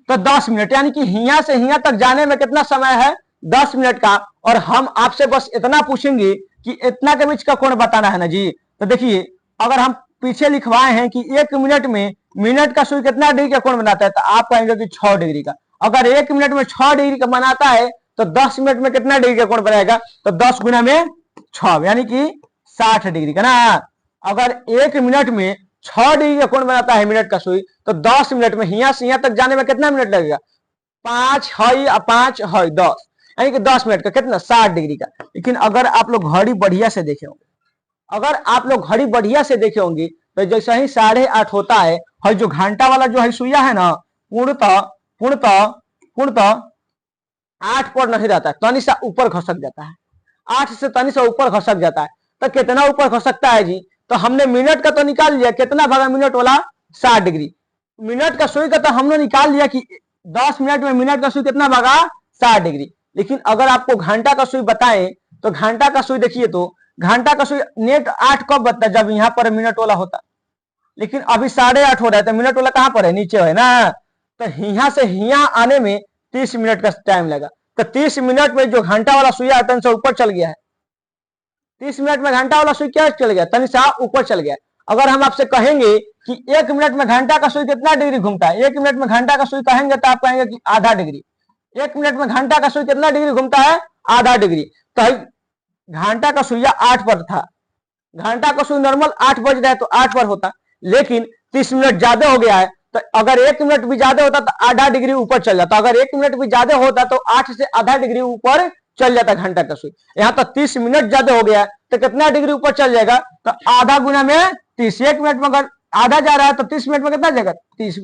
तो 10 मिनट यानी कि हिया से हिया तक जाने में कितना समय है, 10 मिनट का। और हम आपसे बस इतना पूछेंगे कि इतना के बीच का कोण बताना है ना जी। तो देखिए अगर हम पीछे लिखवाए हैं कि 1 मिनट में मिनट का सुई कितना डिग्री का कोण बनाता है, तो आप कहेंगे कि 6 डिग्री का। अगर 1 मिनट में 6 डिग्री का बनाता है तो 10 मिनट में कितना डिग्री का कोण बनाएगा, तो 10 गुना में 6 यानी कि 60 डिग्री का ना। अगर 1 मिनट में 6 डिग्री का कोण बनाता है मिनट का सुई, तो 10 मिनट में हिया से हिया तक जाने में कितना मिनट लगेगा, 5 है 5 है 10, यानी कि 10 मिनट का कितना, 60 डिग्री का। लेकिन अगर आप लोग घड़ी बढ़िया से देखे होंगे, अगर आप लोग घड़ी बढ़िया से देखे होंगे तो जैसे ही 8:30 होता है, जो घंटा वाला जो है सुइया है ना, पूर्णतः पूर्णतः पूर्णतः 8 पर नहीं रहता है, तनी सा ऊपर खसक जाता है, 8 से तनी सा ऊपर खसक जाता है। तो कितना ऊपर खसकता है जी, तो हमने मिनट का तो निकाल लिया, कितना भागा मिनट वाला, 60 डिग्री। मिनट का सुई का तो हमने निकाल लिया कि 10 मिनट में मिनट का सुई कितना भागा, 60 डिग्री। लेकिन अगर आपको घंटा का सुई बताएं तो घंटा का सुई देखिए तो घंटा का सुई नेट 8 कब बनता है, जब यहाँ पर मिनट वाला होता। लेकिन अभी 8:30 हो रहा है तो मिनट वाला कहाँ पर है, नीचे है ना। तो यहाँ से यहाँ आने में 30 मिनट का टाइम लगा। तो 30 मिनट में जो घंटा वाला सुई है से ऊपर चल गया है, 30 मिनट में घंटा वाला सुई क्या चल गया, तनी सा ऊपर चल गया। अगर हम आपसे कहेंगे कि 1 मिनट में घंटा का सुई कितना डिग्री घूमता है, 1 मिनट में घंटा का सुई कहेंगे तो आप कहेंगे कि आधा डिग्री। 1 मिनट में घंटा का सुई कितना डिग्री घूमता है, आधा डिग्री। तो घंटा का सुइया 8 पर था, घंटा का सुई नॉर्मल 8 बज रहा है तो 8 पर होता, लेकिन 30 मिनट ज्यादा हो गया है तो अगर 1 मिनट भी ज्यादा होता तो आधा डिग्री ऊपर चल जाता। अगर 1 मिनट भी ज्यादा होता तो 8 से आधा डिग्री ऊपर चल जाता घंटा का सुई। यहाँ तो 30 मिनट ज्यादा हो गया तो कितना डिग्री ऊपर चल जाएगा, तो आधा गुना में 30। 1 मिनट में अगर आधा जा रहा है तो 30 मिनट में कितना जाएगा, 30,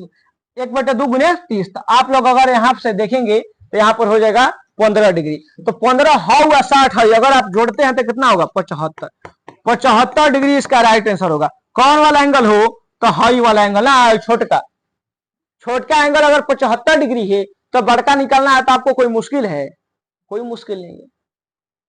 1/2 गुने 30। तो आप लोग अगर यहाँ से देखेंगे तो यहाँ पर हो जाएगा 15 डिग्री। तो 15 हुआ 60 है, अगर आप जोड़ते हैं तो कितना होगा, 75 डिग्री इसका राइट आंसर होगा। कौन वाला एंगल हो, तो हाई वाला एंगल ना, छोटका एंगल अगर 75 डिग्री है तो बड़का निकालना है तो आपको कोई मुश्किल है, कोई मुश्किल नहीं है।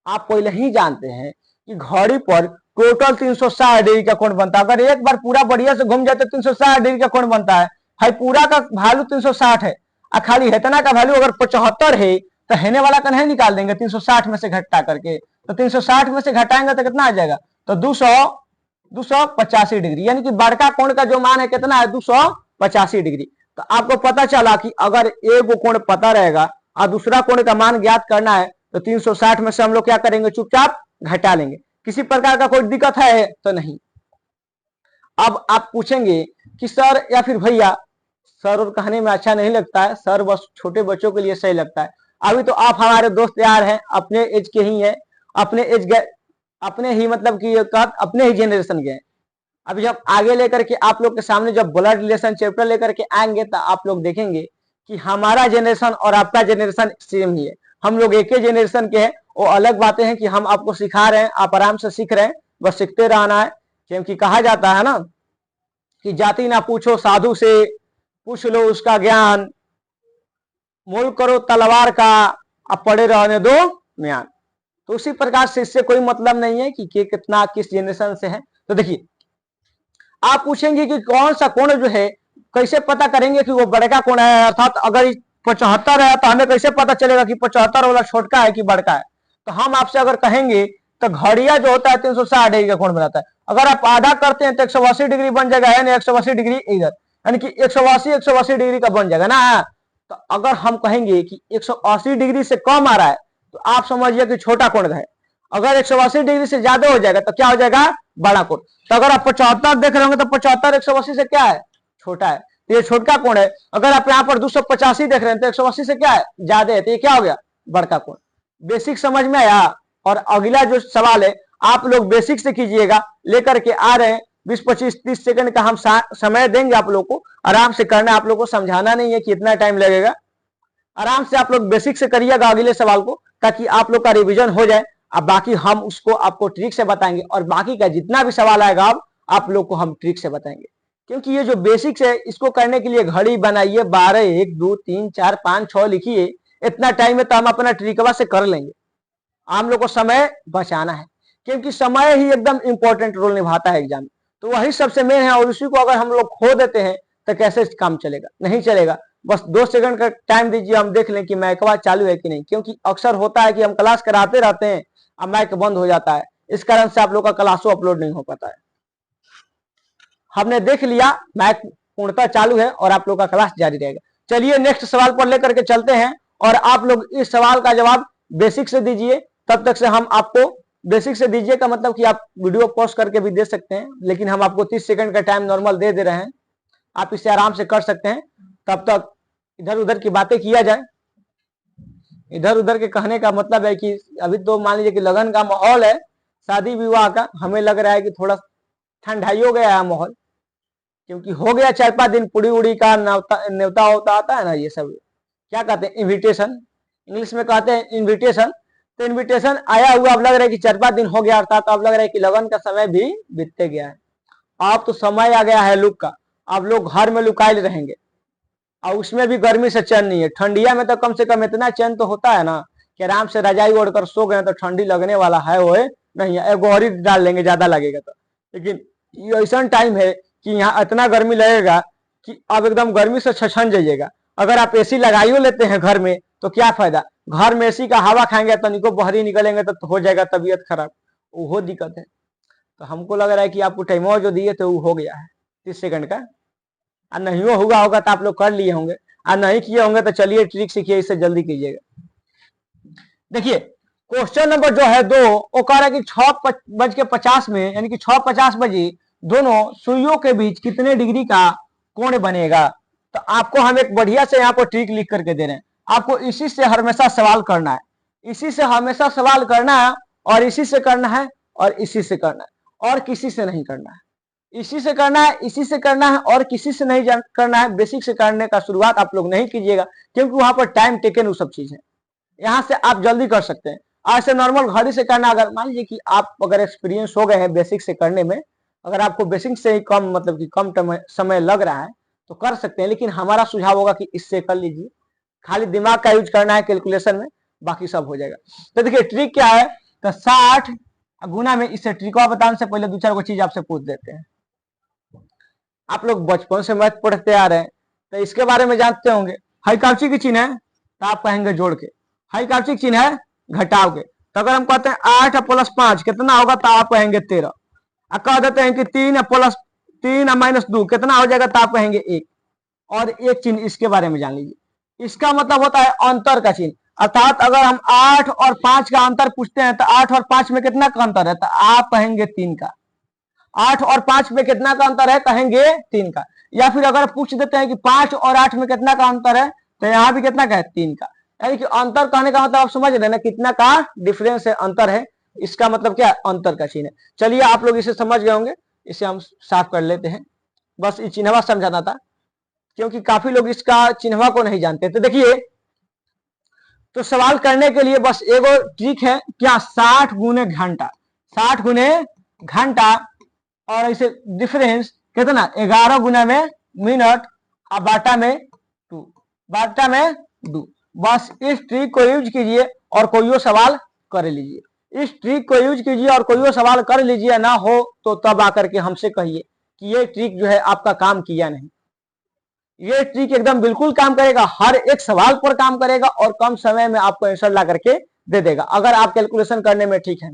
आप पहले ही जानते हैं कि घड़ी पर टोटल 360 डिग्री का कोण बनता है। अगर एक बार पूरा बढ़िया से घूम जाए तो 360 डिग्री का कोण बनता है। पूरा का वैल्यू 360 है, खाली हेतना का वैल्यू अगर 75 है तो हेने वाला का नहीं निकाल देंगे 360 में से घटा करके। तो 360 में से घटाएंगे तो कितना आ जाएगा, तो 285 डिग्री, यानी कि बड़का कोण का जो मान है कितना है, 285 डिग्री। तो आपको पता चला कि अगर एक कोण पता रहेगा और दूसरा कोण का मान ज्ञात करना है तो 360 में से हम लोग क्या करेंगे, चुपचाप घटा लेंगे। किसी प्रकार का कोई दिक्कत है तो नहीं। अब आप पूछेंगे कि सर या फिर भैया, सर और कहने में अच्छा नहीं लगता है, सर बस छोटे बच्चों के लिए सही लगता है। अभी तो आप हमारे दोस्त यार हैं, अपने एज के ही हैं, अपने एज गए, अपने ही मतलब कि अपने ही जेनरेशन के। अभी जब आगे लेकर के आप लोग के सामने जब ब्लड रिलेशन चैप्टर लेकर के आएंगे तो आप लोग देखेंगे कि हमारा जेनरेशन और आपका जेनरेशन सेम ही है, हम लोग एक ही जेनरेशन के हैं। वो अलग बातें हैं कि हम आपको सिखा रहे हैं, आप आराम से सीख रहे हैं, बस सीखते रहना है। क्योंकि कहा जाता है ना कि जाति ना पूछो साधु से, पूछ लो उसका ज्ञान, मोल करो तलवार का, अब पड़े रहने दो म्यान। तो उसी प्रकार से इससे कोई मतलब नहीं है कि कितना किस जेनरेशन से है। तो देखिए, आप पूछेंगे कि कौन सा कोण जो है, कैसे पता करेंगे कि वो बड़का कोण है, अर्थात अगर 75 है तो हमें कैसे पता चलेगा कि 75 वाला छोटका है कि बड़का है। तो हम आपसे अगर कहेंगे तो घड़िया जो होता है 360 डिग्री का कोण बनाता है, अगर आप आधा करते हैं तो 180 डिग्री बन जाएगा, यानी 180 डिग्री इधर, यानी कि 180 डिग्री का बन जाएगा ना। तो अगर हम कहेंगे कि 180 डिग्री से कम आ रहा है तो आप समझिए कि छोटा कोण है, अगर 180 डिग्री से ज्यादा हो जाएगा तो क्या हो जाएगा, बड़ा कोण। तो अगर आप 75 देख रहे होंगे तो 75 180 से क्या है, छोटा है, तो ये छोटका कोण है। अगर आप यहाँ पर 285 देख रहे हैं तो 180 से क्या है, ज्यादा है, तो ये क्या हो गया, बड़का कोण। बेसिक समझ में आया। और अगला जो सवाल है आप लोग बेसिक से कीजिएगा, लेकर के आ रहे हैं 20-25-30 सेकंड का हम समय देंगे आप लोग को, आराम से करना, आप लोग को समझाना नहीं है कि इतना टाइम लगेगा। आराम से आप लोग बेसिक से करिएगा अगले सवाल को, ताकि आप लोग का रिवीजन हो जाए। अब बाकी हम उसको आपको ट्रिक से बताएंगे, और बाकी का जितना भी सवाल आएगा अब आप लोग को हम ट्रिक से बताएंगे। क्योंकि ये जो बेसिक्स है इसको करने के लिए घड़ी बनाइए, 12 1 2 3 4 5 6 लिखिए, इतना टाइम है तो हम अपना ट्रिकवा से कर लेंगे। हम लोग को समय बचाना है, क्योंकि समय ही एकदम इंपॉर्टेंट रोल निभाता है एग्जाम में, तो वही सबसे मेन है। और उसी को अगर हम लोग खो देते हैं तो कैसे काम चलेगा, नहीं चलेगा। बस 2 सेकंड का टाइम दीजिए, हम देख लें कि माइक चालू है कि नहीं, क्योंकि अक्सर होता है कि हम क्लास कराते रहते हैं अब माइक बंद हो जाता है, इस कारण से आप लोग का क्लासों अपलोड नहीं हो पाता है। हमने देख लिया माइक पूर्णतः चालू है और आप लोग का क्लास जारी रहेगा। चलिए नेक्स्ट सवाल पर लेकर के चलते हैं, और आप लोग इस सवाल का जवाब बेसिक से दीजिए। तब तक से हम आपको बेसिक से दीजिए का मतलब कि आप वीडियो पॉज करके भी दे सकते हैं, लेकिन हम आपको 30 सेकंड का टाइम नॉर्मल दे रहे हैं, आप इसे आराम से कर सकते हैं। तब तक इधर उधर की बातें किया जाए। इधर उधर के कहने का मतलब है कि अभी तो मान लीजिए कि लगन का माहौल है, शादी विवाह का, हमें लग रहा है कि थोड़ा ठंडाई हो गया है माहौल, क्योंकि हो गया 4-5 दिन पुड़ी उड़ी का न्योता होता आता है ना, ये सब क्या कहते हैं, इन्विटेशन, इंग्लिश में कहते हैं इन्विटेशन। तो इन्विटेशन आया हुआ, अब लग रहा है कि 4-5 दिन हो गया, अर्थात अब लग रहा है कि लगन का समय भी बीतते गया है। अब तो समय आ गया है लुक का, अब लोग घर में लुकाए रहेंगे, और उसमें भी गर्मी से चैन नहीं है। ठंडिया में तो कम से कम इतना चैन तो होता है ना कि आराम से रजाई ओढ़कर सो गए तो ठंडी लगने वाला है वो नहीं है, एगो और ही डाल लेंगे ज्यादा लगेगा तो। लेकिन ये ऐसा टाइम है कि यहाँ इतना गर्मी लगेगा कि अब एकदम गर्मी से छछन जाइएगा। अगर आप एसी लगाइयो लेते हैं घर में तो क्या फायदा, घर में एसी का हवा खाएंगे तो निको बहरी निकलेंगे तो हो जाएगा तबीयत खराब, वो दिक्कत है। तो हमको लग रहा है कि आपको टाइम जो दिए थे वो हो गया है 30 सेकंड का, और नहीं हुआ होगा तो आप लोग कर लिए होंगे, और नहीं किए होंगे तो चलिए ट्रिक सीखिए, इससे जल्दी कीजिएगा। देखिए क्वेश्चन नंबर जो है 2, वो कह रहा है कि 6:50 में, यानी कि 6:50 बजे दोनों सुइयों के बीच कितने डिग्री का कोण बनेगा। तो आपको हम एक बढ़िया से यहाँ पर ट्रिक लिख करके दे रहे हैं, आपको इसी से हमेशा सवाल करना है, इसी से हमेशा सवाल करना है, और इसी से करना है, और इसी से करना है, और किसी से नहीं करना है। इसी से करना है, इसी से करना है, और किसी से नहीं करना है। बेसिक से करने का शुरुआत आप लोग नहीं कीजिएगा, क्योंकि वहां पर टाइम टेकन वो सब चीज है, यहाँ से आप जल्दी कर सकते हैं। आज से नॉर्मल घड़ी से करना, अगर मान लीजिए कि आप अगर एक्सपीरियंस हो गए हैं बेसिक से करने में, अगर आपको बेसिक से ही कम मतलब कि कम समय लग रहा है तो कर सकते हैं, लेकिन हमारा सुझाव होगा कि इससे कर लीजिए, खाली दिमाग का यूज करना है कैलकुलेशन में, बाकी सब हो जाएगा। तो देखिए ट्रिक क्या है, तो 60 गुना में, इससे ट्रिक बताने से पहले 2-4 को चीज आपसे पूछ देते हैं। आप लोग बचपन से मैथ पढ़ते आ रहे हैं तो इसके बारे में जानते होंगे, हाई काउची की चिन्ह है तो आप कहेंगे जोड़ के, हाई काउची की चिन्ह है घटाव के। तो अगर हम कहते हैं 8 + 5 कितना होगा तो आप कहेंगे 13, और कह देते हैं कि 3 + 3 - 2 कितना हो जाएगा तो आप कहेंगे 1। और एक चिन्ह इसके बारे में जान लीजिए, इसका मतलब होता है अंतर का चिन्ह, अर्थात अगर हम 8 और 5 का अंतर पूछते हैं तो 8 और 5 में कितना का अंतर है तो आप कहेंगे 3 का। 8 और 5 में कितना का अंतर है कहेंगे 3 का। या फिर अगर पूछ देते हैं कि 5 और 8 में कितना का अंतर है तो यहाँ भी कितना का है 3 का। यानी कि अंतर कहने का मतलब आप समझ रहे हैं ना, कितना का डिफरेंस है, अंतर है। इसका मतलब क्या है, अंतर का चिन्ह है। चलिए आप लोग इसे समझ गए होंगे, इसे हम साफ कर लेते हैं। बस ये चिन्हवा समझाना था, क्योंकि काफी लोग इसका चिन्हवा को नहीं जानते। तो देखिए, तो सवाल करने के लिए बस एगो ट्रिक है, क्या 60 गुने घंटा, 60 गुने घंटा, और इसे डिफरेंस कितना 11 गुना में मिनट और बाटा में 2, बाटा में 2। बस इस ट्रिक को यूज कीजिए और कोई सवाल कर लीजिए। इस ट्रिक को यूज कीजिए और कोई सवाल कर लीजिए, ना हो तो तब आकर के हमसे कहिए कि ये ट्रिक जो है आपका काम किया नहीं। ये ट्रिक एकदम बिल्कुल काम करेगा, हर एक सवाल पर काम करेगा और कम समय में आपको आंसर ला करके दे देगा, अगर आप कैलकुलेशन करने में ठीक है।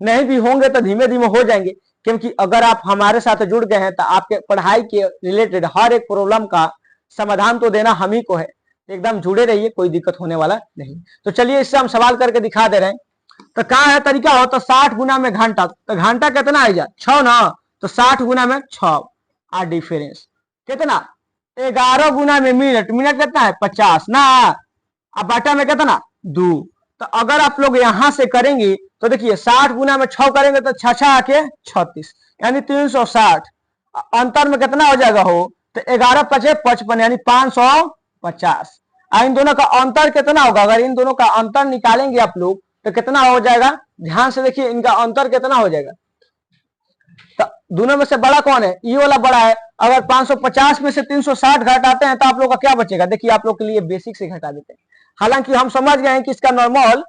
नहीं भी होंगे तो धीमे धीमे हो जाएंगे, क्योंकि अगर आप हमारे साथ जुड़ गए हैं तो आपके पढ़ाई के रिलेटेड हर एक प्रॉब्लम का समाधान तो देना हम ही को है। एकदम जुड़े रहिए, कोई दिक्कत होने वाला नहीं। तो चलिए इससे हम सवाल करके दिखा दे रहे हैं। तो क्या है तरीका हो, तो 60 गुना में घंटा, तो घंटा कितना आ जाए 6 ना, तो 60 गुना में 6 आ डिफरेंस कितना 11 गुना में मिनट, मिनट कितना है 50 ना, अब बाटा में कितना 2। तो अगर आप लोग यहां से करेंगे तो देखिए 60 गुना में 6 करेंगे तो 6 आके 36, यानी 360। अंतर में कितना हो जाएगा हो, तो 11 पचे 55, यानी 550। इन दोनों का अंतर कितना होगा, अगर इन दोनों का अंतर निकालेंगे आप लोग तो कितना हो जाएगा, ध्यान से देखिए इनका अंतर कितना हो जाएगा। तो दोनों में से बड़ा कौन है, ये वाला बड़ा है। अगर 550 में से 360 घटाते हैं तो आप लोग का क्या बचेगा, देखिए आप लोग के लिए बेसिक से घटा देते हैं। हालांकि हम समझ गए हैं कि इसका नॉर्मल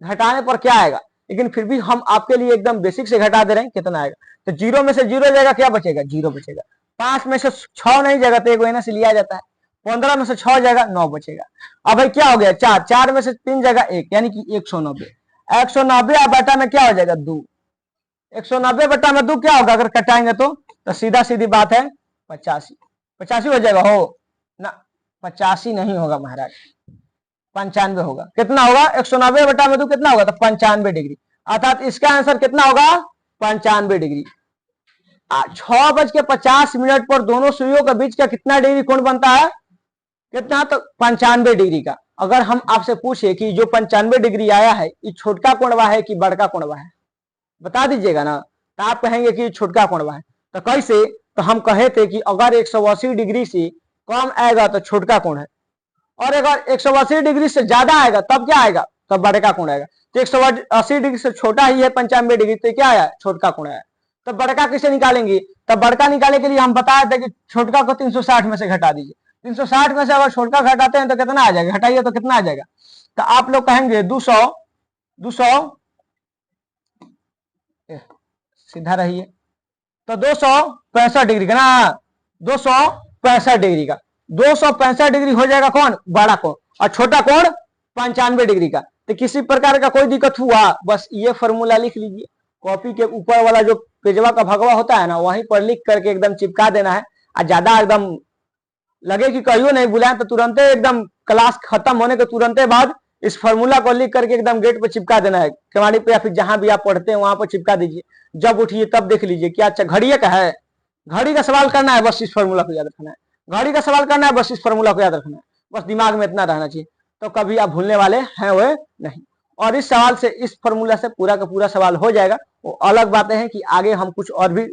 घटाने पर क्या आएगा, लेकिन फिर भी हम आपके लिए एकदम बेसिक से घटा दे रहे हैं, कितना आएगा। तो 0 में से 0 जाएगा, क्या बचेगा 0 बचेगा। 5 में से 6 नहीं जाएगा तो एक से लिया जाता है। 15 में से 6 जाएगा 9 बचेगा। अब भाई क्या हो गया 4, 4 में से 3 जाएगा 1, यानी कि 190। 190 बटा में क्या हो जाएगा 2, 190 बटा में 2 क्या होगा, अगर कटाएंगे तो सीधा सीधी बात है 85, 85 हो जाएगा हो ना, 85 नहीं होगा महाराज, 95 होगा। कितना होगा 190 बटा में 2 कितना होगा, तो 95 डिग्री। अर्थात इसका आंसर कितना होगा 95 डिग्री। 6:50 पर दोनों सुइयों के बीच का कितना डिग्री कोण बनता है, कितना, तो 95 डिग्री का। अगर हम आपसे पूछे कि जो 95 डिग्री आया है ये छोटका कोणवा है कि बड़का कोणवा है, बता दीजिएगा ना, तो आप कहेंगे कि छोटका कोणवा है। तो कैसे, तो हम कहे थे कि अगर 180 डिग्री से कम आएगा तो छोटका कोण है, और अगर 180 डिग्री से ज्यादा आएगा तब क्या आएगा, तब बड़का कोण आएगा। तो 180 डिग्री से छोटा ही है 95 डिग्री, तो क्या आया, छोटका कोण आया। तो बड़का कैसे निकालेंगे, तब बड़का निकालने के लिए हम बताए थे कि छोटका को 360 में से घटा दीजिए। 360 में से अगर छोटका घटाते हैं तो कितना आ जाएगा, घटाइए तो कितना आ जाएगा, तो आप लोग कहेंगे 200 सीधा रहिए, तो 265 डिग्री का ना, 265 डिग्री का, 265 डिग्री हो जाएगा कौन, बड़ा कोण, और छोटा कोण 95 डिग्री का। तो किसी प्रकार का कोई दिक्कत हुआ, बस ये फॉर्मूला लिख लीजिए, कॉपी के ऊपर वाला जो पेजवा का भगवा होता है ना, वहीं पर लिख करके एकदम चिपका देना है। और ज्यादा एकदम लगे कि कहियो नहीं बुलाए तो तुरंत एकदम क्लास खत्म होने के तुरंत बाद इस फॉर्मूला को लिख करके एकदम गेट पे चिपका देना है, केवाड़ी पे या फिर जहां भी आप पढ़ते हैं वहां पर चिपका दीजिए। जब उठिए तब देख लीजिए क्या, अच्छा घड़ी का है, घड़ी का सवाल करना है, बस इस फॉर्मूला को याद रखना है, घड़ी का सवाल करना है, बस इस फॉर्मूला को याद रखना है, बस दिमाग में इतना रहना चाहिए, तो कभी आप भूलने वाले हैं वो नहीं। और इस सवाल से, इस फॉर्मूला से पूरा का पूरा सवाल हो जाएगा। वो अलग बातें हैं कि आगे हम कुछ और भी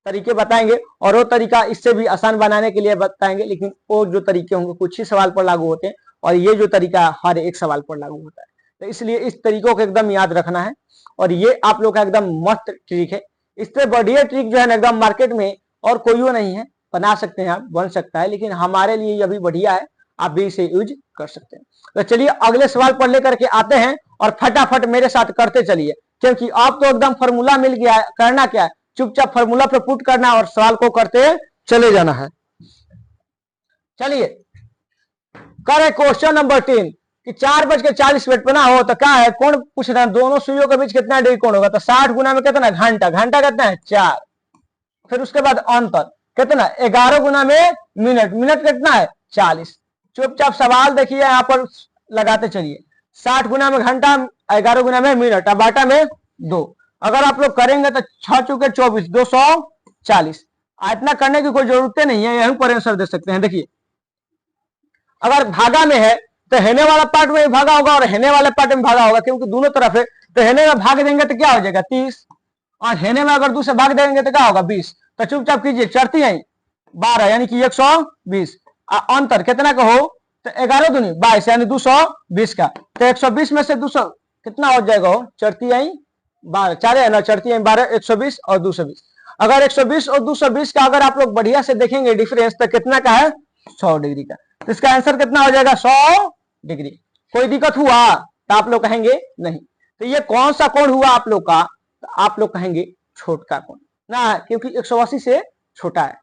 तरीके बताएंगे, और वो तरीका इससे भी आसान बनाने के लिए बताएंगे, लेकिन वो जो तरीके होंगे कुछ ही सवाल पर लागू होते हैं, और ये जो तरीका हर एक सवाल पर लागू होता है। तो इसलिए इस तरीकों को एकदम याद रखना है, और ये आप लोग का एकदम मस्त ट्रिक है। इससे बढ़िया ट्रिक जो है ना एकदम मार्केट में और कोई नहीं है, बना सकते हैं आप, बन सकता है, लेकिन हमारे लिए ये अभी बढ़िया है, आप भी इसे यूज कर सकते हैं। तो चलिए अगले सवाल पर लेकर के आते हैं, और फटाफट मेरे साथ करते चलिए, क्योंकि आप तो एकदम फॉर्मूला मिल गया है। करना क्या है, चुपचाप फॉर्मूला पे पुट करना और सवाल को करते चले जाना है। चलिए करे क्वेश्चन नंबर 3 कि 4:40 पे ना हो तो क्या है, कौन पूछ रहा है दोनों सुइयों के बीच कितना डिग्री कोण होगा, तो 60 गुना में कितना, घंटा, घंटा कितना है 4। फिर उसके बाद अंतर कितना 11 गुना में मिनट, मिनट कितना है 40। चुपचाप सवाल देखिए यहाँ पर लगाते चलिए, 60 गुना में घंटा, 11 गुना में मिनट, अब बाटा में 2। अगर आप लोग करेंगे तो 6 चुके 24, 240। इतना करने की कोई जरूरत नहीं है, यहीं पर आंसर दे सकते हैं। देखिए अगर भागा में है तो हेने वाला पार्ट में भागा होगा और हेने वाले पार्ट में भागा होगा, क्योंकि दोनों तरफ है, तो हेने में भाग देंगे तो क्या हो जाएगा 30, और हेने में अगर 2 से भाग देंगे तो क्या होगा 20। तो चुपचाप कीजिए, चढ़ती है 12 यानी कि 120, अंतर कितना का हो तो 11 दूनी 22 यानी 220 का। तो 120 में से 200 कितना हो जाएगा, हो चढ़ती आई 12, 4 है ना, चढ़ती है 12, 120 और 220। अगर 120 और 220 का अगर आप लोग बढ़िया से देखेंगे डिफरेंस तो कितना का है 100 डिग्री का। तो इसका आंसर कितना हो जाएगा 100 डिग्री। कोई दिक्कत हुआ तो आप लोग कहेंगे नहीं। तो ये कौन सा कोण हुआ आप लोग का, तो आप लोग कहेंगे छोटका कोण ना, क्योंकि 180 से छोटा है।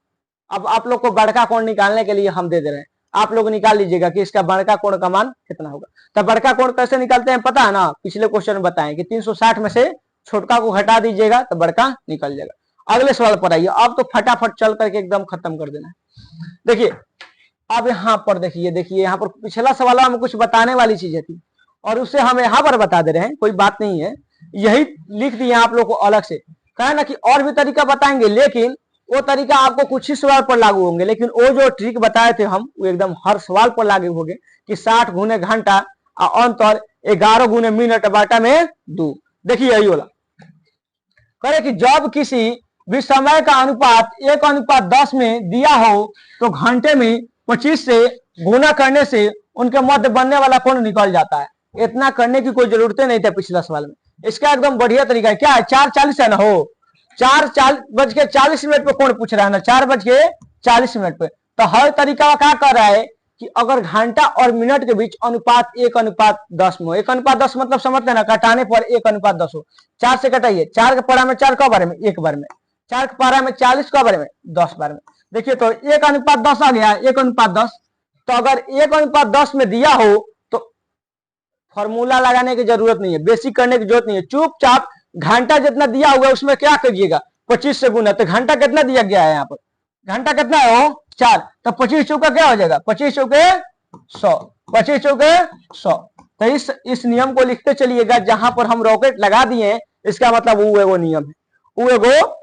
अब आप लोग को बड़का कोण निकालने के लिए हम दे दे रहे हैं, आप लोग निकाल लीजिएगा कि इसका बड़का कोण का मान कितना होगा। तो बड़का कोण कैसे निकालते हैं पता है ना, पिछले क्वेश्चन में बताएं कि 360 में से छोटका को हटा दीजिएगा तो बड़का निकल जाएगा। अगले सवाल पर आइए, अब तो फटाफट चल करके एकदम खत्म कर देना है। देखिए अब यहाँ पर देखिए यहाँ पर पिछला सवाल में कुछ बताने वाली चीजें थी और उससे हम यहाँ पर बता दे रहे हैं, कोई बात नहीं है, यही लिख दिए आप लोग को अलग से। कहा ना कि और भी तरीका बताएंगे, लेकिन वो तरीका आपको कुछ ही सवाल पर लागू होंगे, लेकिन वो जो ट्रिक बताए थे हम वो एकदम हर सवाल पर लागू होंगे कि 60 गुने घंटा और अंतर 11 गुने मिनट बाटा में 2। देखिए यही वाला करे कि जब किसी भी समय का अनुपात 1:10 में दिया हो तो घंटे में 25 से गुना करने से उनके मध्य बनने वाला कोण निकल जाता है। इतना करने की कोई जरूरत नहीं था पिछला सवाल में, इसका एकदम बढ़िया तरीका है। क्या है 4:40 है ना, हो 4:40 पे कोण पूछ रहा है ना, 4:40 पे। तो हर तरीका क्या कर रहा है कि अगर घंटा और मिनट के बीच अनुपात 1:10 में, 1:10 मतलब समझते हैं ना, कटाने पर 1:10 हो। 4 से कटाइए, 4 के पारा में 4 कब बारे में 1 बार में, 4 के पारा में 40 कब बारे में 10 बार में। देखिए तो 1:10 आ गया, 1:10। तो अगर 1:10 में दिया हो तो फॉर्मूला लगाने की जरूरत नहीं है, बेसिक करने की जरूरत नहीं है, चुपचाप घंटा जितना दिया हुआ उसमें क्या करिएगा 25 से गुना। तो घंटा कितना दिया गया है यहाँ पर, घंटा कितना है वो 4, तो 25 चौका क्या हो जाएगा 25 चौके 100, 25 चौके 100। तो इस नियम को लिखते चलिएगा, जहां पर हम रॉकेट लगा दिए इसका मतलब वो नियम है, वो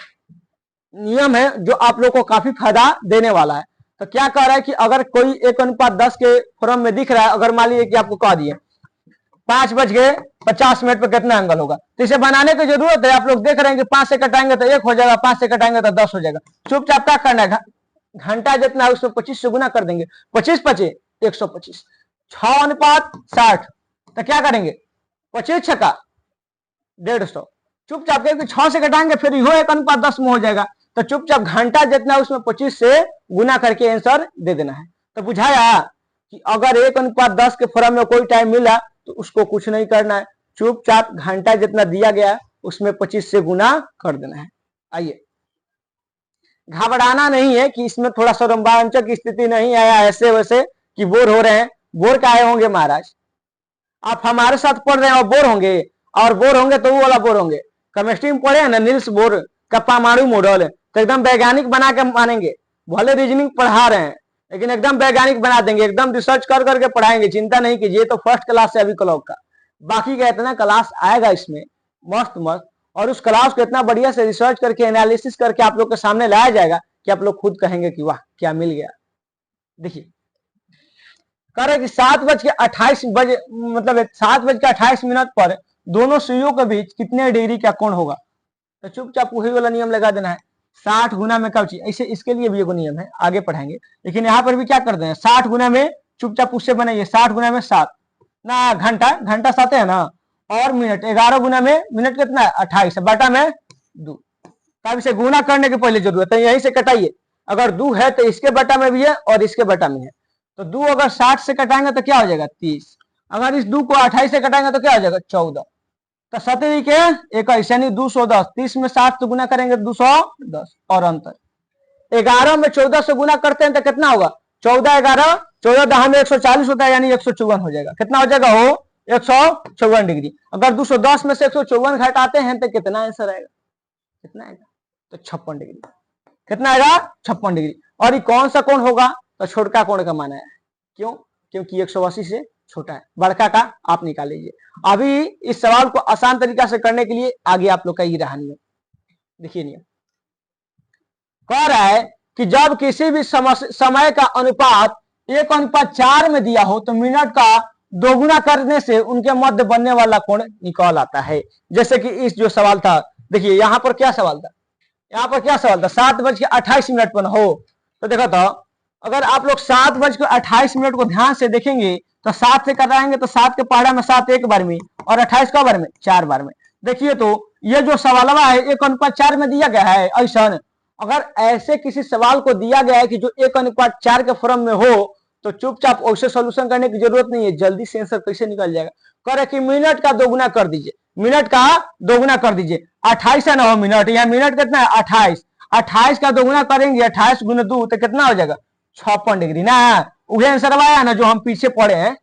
नियम है जो आप लोग को काफी फायदा देने वाला है। तो क्या कह रहा है कि अगर कोई 1:10 के फॉर्म में दिख रहा है, अगर मान लीजिए कि आपको कह दिए 5:50 पर कितना एंगल होगा, तो इसे बनाने की जरूरत है। आप लोग देख रहे हैं कि 5 से कटाएंगे तो 1 हो जाएगा, 5 से कटाएंगे तो 10 हो जाएगा। चुपचाप क्या करना है, घंटा जितना है उसमें 25 से गुना कर देंगे, 25 25 125, 6:60। तो क्या करेंगे 25 छक्का 150, चुपचाप करके 6 से कटाएंगे फिर यो 1:10 में हो जाएगा। तो चुपचाप घंटा जितना उसमें 25 से गुना करके आंसर दे देना है। तो बुझाया कि अगर 1:10 के फॉर्म में कोई टाइम मिला तो उसको कुछ नहीं करना है, चुपचाप घंटा जितना दिया गया उसमें 25 से गुना कर देना है। आइए, घबराना नहीं है कि इसमें थोड़ा सा रोमांचक स्थिति नहीं आया ऐसे वैसे कि बोर हो रहे हैं। बोर काहे होंगे महाराज, आप हमारे साथ पढ़ रहे हैं और बोर होंगे, और बोर होंगे तो वो वाला बोर होंगे। केमिस्ट्री में पढ़े हैं ना नील्स बोर का परमाणु मॉडल, तो एकदम वैज्ञानिक बना के मानेंगे। भले रीजनिंग पढ़ा रहे हैं लेकिन एकदम वैज्ञानिक बना देंगे, एकदम रिसर्च कर करके पढ़ाएंगे, चिंता नहीं कीजिए। तो फर्स्ट क्लास से अभी क्लॉक का बाकी का इतना क्लास आएगा इसमें मस्त मस्त, और उस क्लास को इतना बढ़िया से रिसर्च करके एनालिसिस करके आप लोग के सामने लाया जाएगा कि आप लोग खुद कहेंगे कि वाह क्या मिल गया। देखिए कह रहे कि 7:28 मतलब 7:28 पर दोनों सुइयों के बीच कितने डिग्री का कोण होगा। तो चुपचाप वही वाला नियम लगा देना है, 60 गुना में कब चीज ऐसे, इसके लिए भी एगो नियम है आगे पढ़ाएंगे, लेकिन यहाँ पर भी क्या कर दें 60 गुना में, चुपचाप उससे बनाइए 60 गुना में 7 ना, घंटा 7 है ना, और मिनट 11 गुना में मिनट कितना है 28 बाटा में 2। तब इसे गुना करने की पहले जरूरत है, यहीं से कटाइए। अगर 2 है तो इसके बटा में भी है और इसके बटा में है, तो 2 अगर 60 से कटाएंगे तो क्या हो जाएगा 30, अगर इस 2 को 28 से कटाएंगे तो क्या हो जाएगा 14। तो 17 के 21 यानी 210, 30 में 60 से गुना करेंगे 210, और अंतर 11 में 14 से गुना करते हैं तो कितना होगा 14 11 14 10 में 140 होता है, यानी 154 हो जाएगा। कितना हो जाएगा हो 154 डिग्री। अगर 210 में से 154 घटाते हैं तो कितना आंसर आएगा, कितना आएगा तो 56 डिग्री। कितना आएगा 56 डिग्री। और ये कौन सा कोण होगा, तो छोटका कोण का माना है। क्यों, क्योंकि 180 से छोटा है, बड़का का आप निकाल लीजिए। अभी इस सवाल को आसान तरीका से करने के लिए आगे आप लोग का ये रहा नियम। देखिए नियम कह रहा है कि जब किसी भी समय का अनुपात 1:4 में दिया हो तो मिनट का दोगुना करने से उनके मध्य बनने वाला कोण निकल आता है। जैसे कि इस जो सवाल था, देखिए यहाँ पर क्या सवाल था, यहाँ पर क्या सवाल था, 7:28 पर हो, तो देखो तो अगर आप लोग 7:28 को ध्यान से देखेंगे तो 7 से कराएंगे तो 7 के पहाड़ा में 7 एक बार में और 28 का बार में 4 बार में। देखिए तो ये जो सवाल है 1:4 में दिया गया है। ऐसा अगर ऐसे किसी सवाल को दिया गया है कि जो 1:4 के फॉर्म में हो तो चुपचाप वैसे सोल्यूशन करने की जरूरत नहीं है, जल्दी से आंसर कैसे निकल जाएगा। करे कि मिनट का दोगुना कर दीजिए, मिनट का दोगुना कर दीजिए, 28 है ना हो मिनट, यहाँ मिनट कितना है 28, 28 का दोगुना करेंगे 28 गुना 2 तो कितना हो जाएगा 56 डिग्री ना। वही आंसर आया ना जो हम पीछे पढ़े हैं,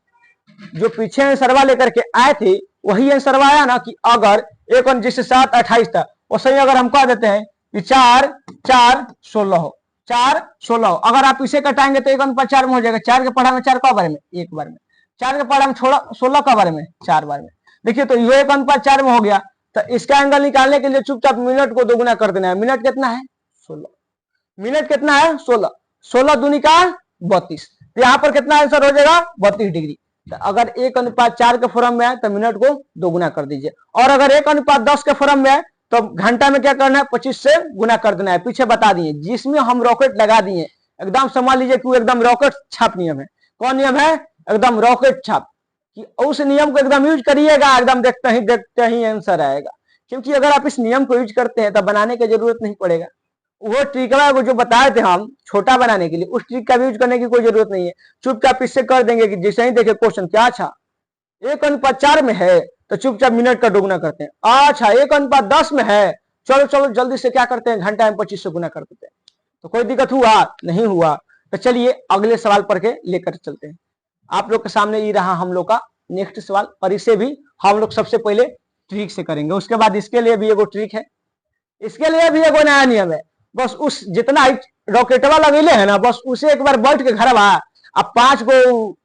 जो पीछे आंसर लेकर के आए थे वही आंसर आया ना कि अगर एक जैसे 7:28 था वैसे ही अगर हम कह देते हैं कि 4:4:16 हो, 4:16 अगर आप इसे कटाएंगे तो 1:4 में हो जाएगा। 4 के पढ़ा में 4 का बार में एक बार में, 4 के पढ़ा में 16 का बार में 4 बार में। देखिए तो ये 1:4 में हो गया। तो इसका एंगल निकालने के लिए चुपचाप मिनट को दोगुना कर देना है। मिनट कितना है 16, मिनट कितना है 16, 16 दूनी का 32, तो यहाँ पर कितना आंसर हो जाएगा 32 डिग्री। तो अगर 1:4 के फॉर्म में है तो मिनट को दोगुना कर दीजिए, और अगर 1:10 के फॉर्म में है तो घंटा में क्या करना है 25 से गुना कर देना है। पीछे बता दिए जिसमें हम रॉकेट लगा दिए, एकदम समझ लीजिए कि एकदम रॉकेट छाप नियम है। कौन नियम है, एकदम रॉकेट छाप, कि उस नियम को एकदम यूज करिएगा, एकदम देखते ही आंसर आएगा। क्योंकि अगर आप इस नियम को यूज करते हैं तो बनाने की जरूरत नहीं पड़ेगा। वो ट्रिक वो जो बताए थे हम छोटा बनाने के लिए, उस ट्रिक का भी यूज करने की कोई जरूरत नहीं है। चुपचाप इससे कर देंगे कि जैसे ही देखे क्वेश्चन क्या अच्छा 1:4 में है तो चुपचाप मिनट का दोगुना करते हैं। अच्छा 1:10 में है, चलो चलो जल्दी से क्या करते हैं घंटा में 25 से गुना कर देते हैं। तो कोई दिक्कत हुआ नहीं हुआ। तो चलिए अगले सवाल पर के लेकर चलते हैं। आप लोग के सामने ये रहा हम लोग का नेक्स्ट सवाल, और इसे भी हम लोग सबसे पहले ट्रिक से करेंगे, उसके बाद इसके लिए भी एगो ट्रिक है, इसके लिए भी एगो नया नियम है। बस उस जितना रॉकेटवा लगेले है ना बस उसे एक बार बैठ के घर आप 5 गो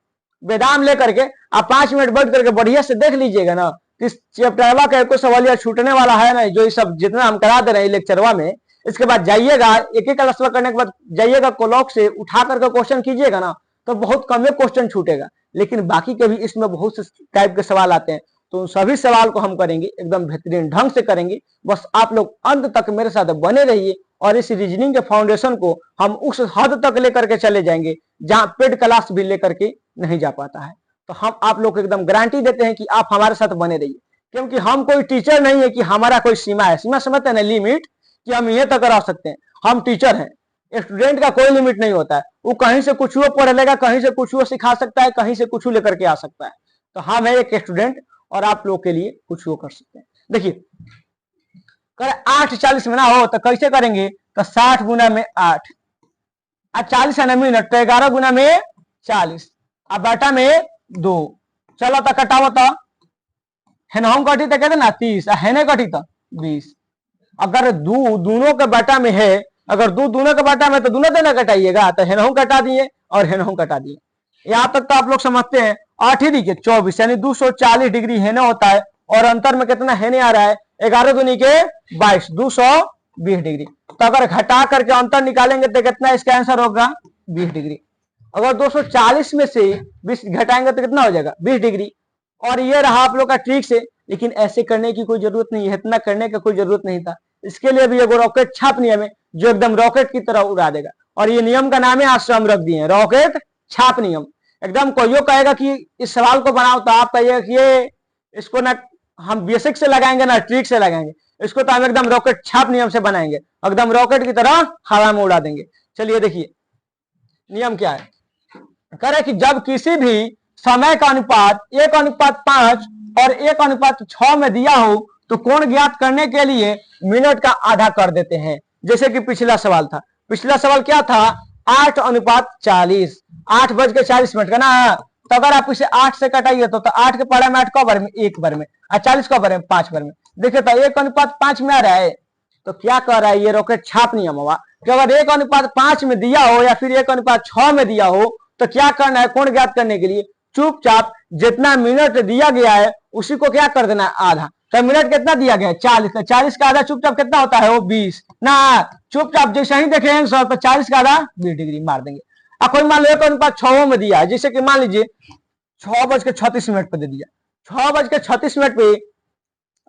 बेदाम लेकर के आप 5 मिनट बैठ करके बढ़िया से देख लीजिएगा ना, इस चैप्टरवा का कोई सवाल छूटने वाला है ना, जो ये सब जितना हम करा दे रहे हैं लेक्चरवा में। इसके बाद जाइएगा एक एक क्लास करने के बाद जाइएगा क्लॉक से उठा करके क्वेश्चन कीजिएगा ना तो बहुत कम क्वेश्चन छूटेगा, लेकिन बाकी के भी इसमें बहुत से टाइप के सवाल आते हैं। तो सभी सवाल को हम करेंगे एकदम बेहतरीन ढंग से करेंगे। बस आप लोग अंत तक मेरे साथ बने रहिए, और इस रीजनिंग के फाउंडेशन को हम उस हद तक लेकर के चले जाएंगे जहां पेड क्लास भी लेकर के नहीं जा पाता है। तो हम आप लोग को एकदम गारंटी देते हैं कि आप हमारे साथ बने रहिए, क्योंकि हम कोई टीचर नहीं है कि हमारा कोई सीमा है। सीमा समझते हैं ना, लिमिट, कि हम ये तक करा सकते हैं। हम टीचर हैं, स्टूडेंट का कोई लिमिट नहीं होता है। वो कहीं से कुछ पढ़ लेगा, कहीं से कुछ सिखा सकता है, कहीं से कुछ लेकर के आ सकता है। तो हम है एक स्टूडेंट और आप लोग के लिए कुछ वो कर सकते हैं। देखिए कर 8:40 में ना हो तो कैसे करेंगे, तो 60 गुना में 8 और 40 है ना मिनट, तो 11 गुना में 40 और बाटा में 2। चलो तो कटाओ तो हेनहम कटी तो कहते ना 30 और हेने कटी तो 20। अगर दोनों के बाटा में है, अगर दोनों के बाटा में तो दोनों देना कटाइएगा, तो हेनहम कटा दिए और हेनहम कटा दिए। यहाँ तक तो आप लोग समझते हैं। 8 ही दिखे 24 यानी 240 डिग्री हेने होता है, और अंतर में कितना हेने आ रहा है 11 दूनी के 22 220 डिग्री। तो अगर घटा करके अंतर निकालेंगे तो कितना इसका आंसर होगा 20 डिग्री। अगर 240 में से 20 घटाएंगे तो कितना हो जाएगा 20 डिग्री। और ये रहा आप लोग का ट्रिक से, लेकिन ऐसे करने की कोई जरूरत नहीं है, इतना करने का कोई जरूरत नहीं था। इसके लिए भी एगो रॉकेट छाप नियम है जो एकदम रॉकेट की तरह उड़ा देगा, और ये नियम का नाम है आज से हम रख दिए हैं रॉकेट छाप नियम। एकदम कोई कहेगा कि इस सवाल को बनाओ तो आप कहिए कि ये इसको ना हम बेसिक से लगाएंगे ना ट्रिक से लगाएंगे, इसको तो हम एकदम रॉकेट छाप नियम से बनाएंगे, एकदम रॉकेट की तरह हवा में उड़ा देंगे। चलिए देखिए नियम क्या है, कह रहे कि जब किसी भी समय का अनुपात 1:5 और 1:6 में दिया हो तो कोण ज्ञात करने के लिए मिनट का आधा कर देते हैं। जैसे कि पिछला सवाल था, पिछला सवाल क्या था 8:40, 8:40 का ना। तो अगर आप इसे 8 से कटाइए तो 8 के पढ़ा में 8 का बार में एक बार में और 40 का बार में 5 बार में। देखिए तो 1:5 में आ रहा है, तो क्या कर रहा है ये रॉकेट छाप नियम हुआ कि अगर 1:5 में दिया हो या फिर 1:6 में दिया हो तो क्या करना है कोण ज्ञात करने के लिए चुपचाप जितना मिनट दिया गया है उसी को क्या कर देना आधा। तो मिनट कितना दिया गया है 40, तो 40 का आधा चुपचाप कितना होता है वो 20 ना। चुपचाप जैसे ही देखें तो 40 का आधा 20 डिग्री मार देंगे। अब कोई मान लो 1:6 में दिया है, जैसे कि मान लीजिए 6:36 पे दे दिया। 6:36 पे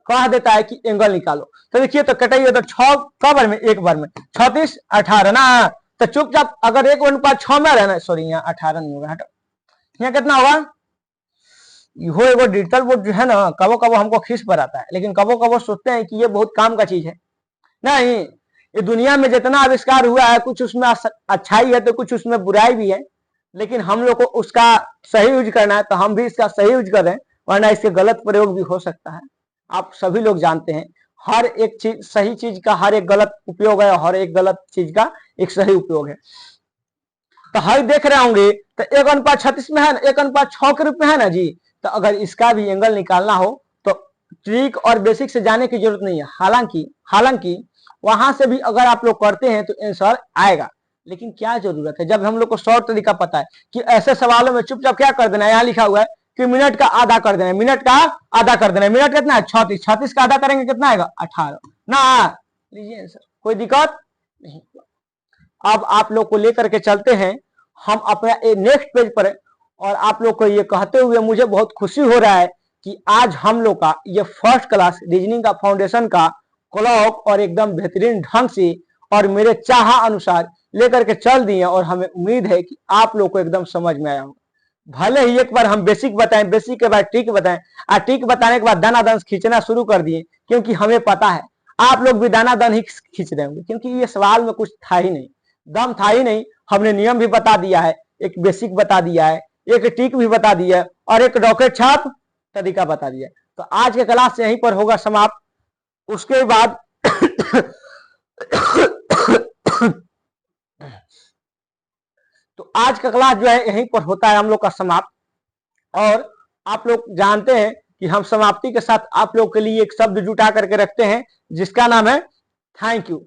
कह देता है कि एंगल निकालो। तो देखिए तो कटाइए तो 6 कबर में एक बार में 36 18 ना, तो चुपचाप अगर 1:6 में रहना, सॉरी यहाँ 18 नहीं होगा, हटो, यहाँ कितना होगा, वो एगो डिजिटल बोर्ड जो है ना कबो कबो हमको खींच पर आता है, लेकिन कबो कबो सोचते हैं कि ये बहुत काम का चीज है। नहीं, ये दुनिया में जितना आविष्कार हुआ है कुछ उसमें अच्छाई है तो कुछ उसमें बुराई भी है, लेकिन हम लोग को उसका सही यूज करना है तो हम भी इसका सही यूज कर रहे हैं, वरना इसके गलत प्रयोग भी हो सकता है। आप सभी लोग जानते हैं हर एक चीज, सही चीज का हर एक गलत उपयोग है, हर एक गलत चीज का एक सही उपयोग है। तो हर देख रहे होंगे तो 1:36 में है ना, 1:6 के रूप में है ना जी। तो अगर इसका भी एंगल निकालना हो तो ट्रिक और बेसिक से जाने की जरूरत नहीं है। हालांकि वहां से भी अगर आप लोग करते हैं तो आंसर आएगा, लेकिन क्या जरूरत है जब हम लोग को शॉर्ट तरीका पता है कि ऐसे सवालों में चुपचाप क्या कर देना है। यहाँ लिखा हुआ है कि मिनट का आधा कर देना है, मिनट का आधा कर देना है। मिनट कितना है 36, 36 का आधा करेंगे कितना आएगा 18 ना। लीजिए आंसर, कोई दिक्कत नहीं। अब आप लोग को लेकर के चलते हैं हम अपना नेक्स्ट पेज पर, और आप लोग को ये कहते हुए मुझे बहुत खुशी हो रहा है कि आज हम लोग का ये फर्स्ट क्लास रीजनिंग का फाउंडेशन का क्लॉक और एकदम बेहतरीन ढंग से और मेरे चाह अनुसार लेकर के चल दिए, और हमें उम्मीद है कि आप लोग को एकदम समझ में आया होगा। भले ही एक बार हम बेसिक बताएं, बेसिक के बाद ट्रिक बताएं, और ट्रिक बताने के बाद दाना खींचना शुरू कर दिए, क्योंकि हमें पता है आप लोग भी दाना ही खींच रहे होंगे, क्योंकि ये सवाल में कुछ था ही नहीं, दम था ही नहीं। हमने नियम भी बता दिया है, एक बेसिक बता दिया है, एक ट्रिक भी बता दिया है, और एक डॉक्टर छाप तरीका बता दिया है। तो आज के क्लास यहीं पर होगा समाप्त। उसके बाद तो आज का क्लास जो है यहीं पर होता है हम लोग का समाप्त। और आप लोग जानते हैं कि हम समाप्ति के साथ आप लोग के लिए एक शब्द जुटा करके रखते हैं जिसका नाम है थैंक यू।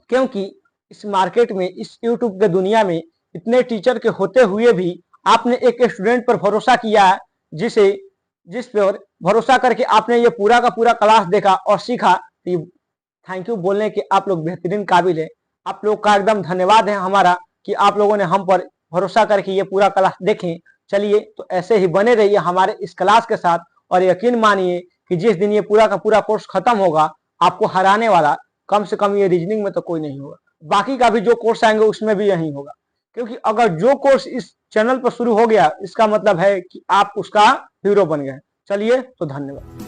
क्योंकि इस मार्केट में, इस यूट्यूब के दुनिया में इतने टीचर के होते हुए भी आपने एक स्टूडेंट पर भरोसा किया है, जिस पर भरोसा करके आपने ये पूरा का पूरा क्लास देखा और सीखा। तो थैंक यू बोलने के आप लोग बेहतरीन काबिल है। आप लोग का एकदम धन्यवाद है हमारा कि आप लोगों ने हम पर भरोसा करके ये पूरा क्लास देखें। चलिए तो ऐसे ही बने रहिए हमारे इस क्लास के साथ, और यकीन मानिए कि जिस दिन ये पूरा का पूरा कोर्स खत्म होगा, आपको हराने वाला कम से कम ये रीजनिंग में तो कोई नहीं होगा। बाकी का भी जो कोर्स आएंगे उसमें भी यही होगा, क्योंकि अगर जो कोर्स इस चैनल पर शुरू हो गया इसका मतलब है कि आप उसका हीरो बन गए। चलिए तो धन्यवाद।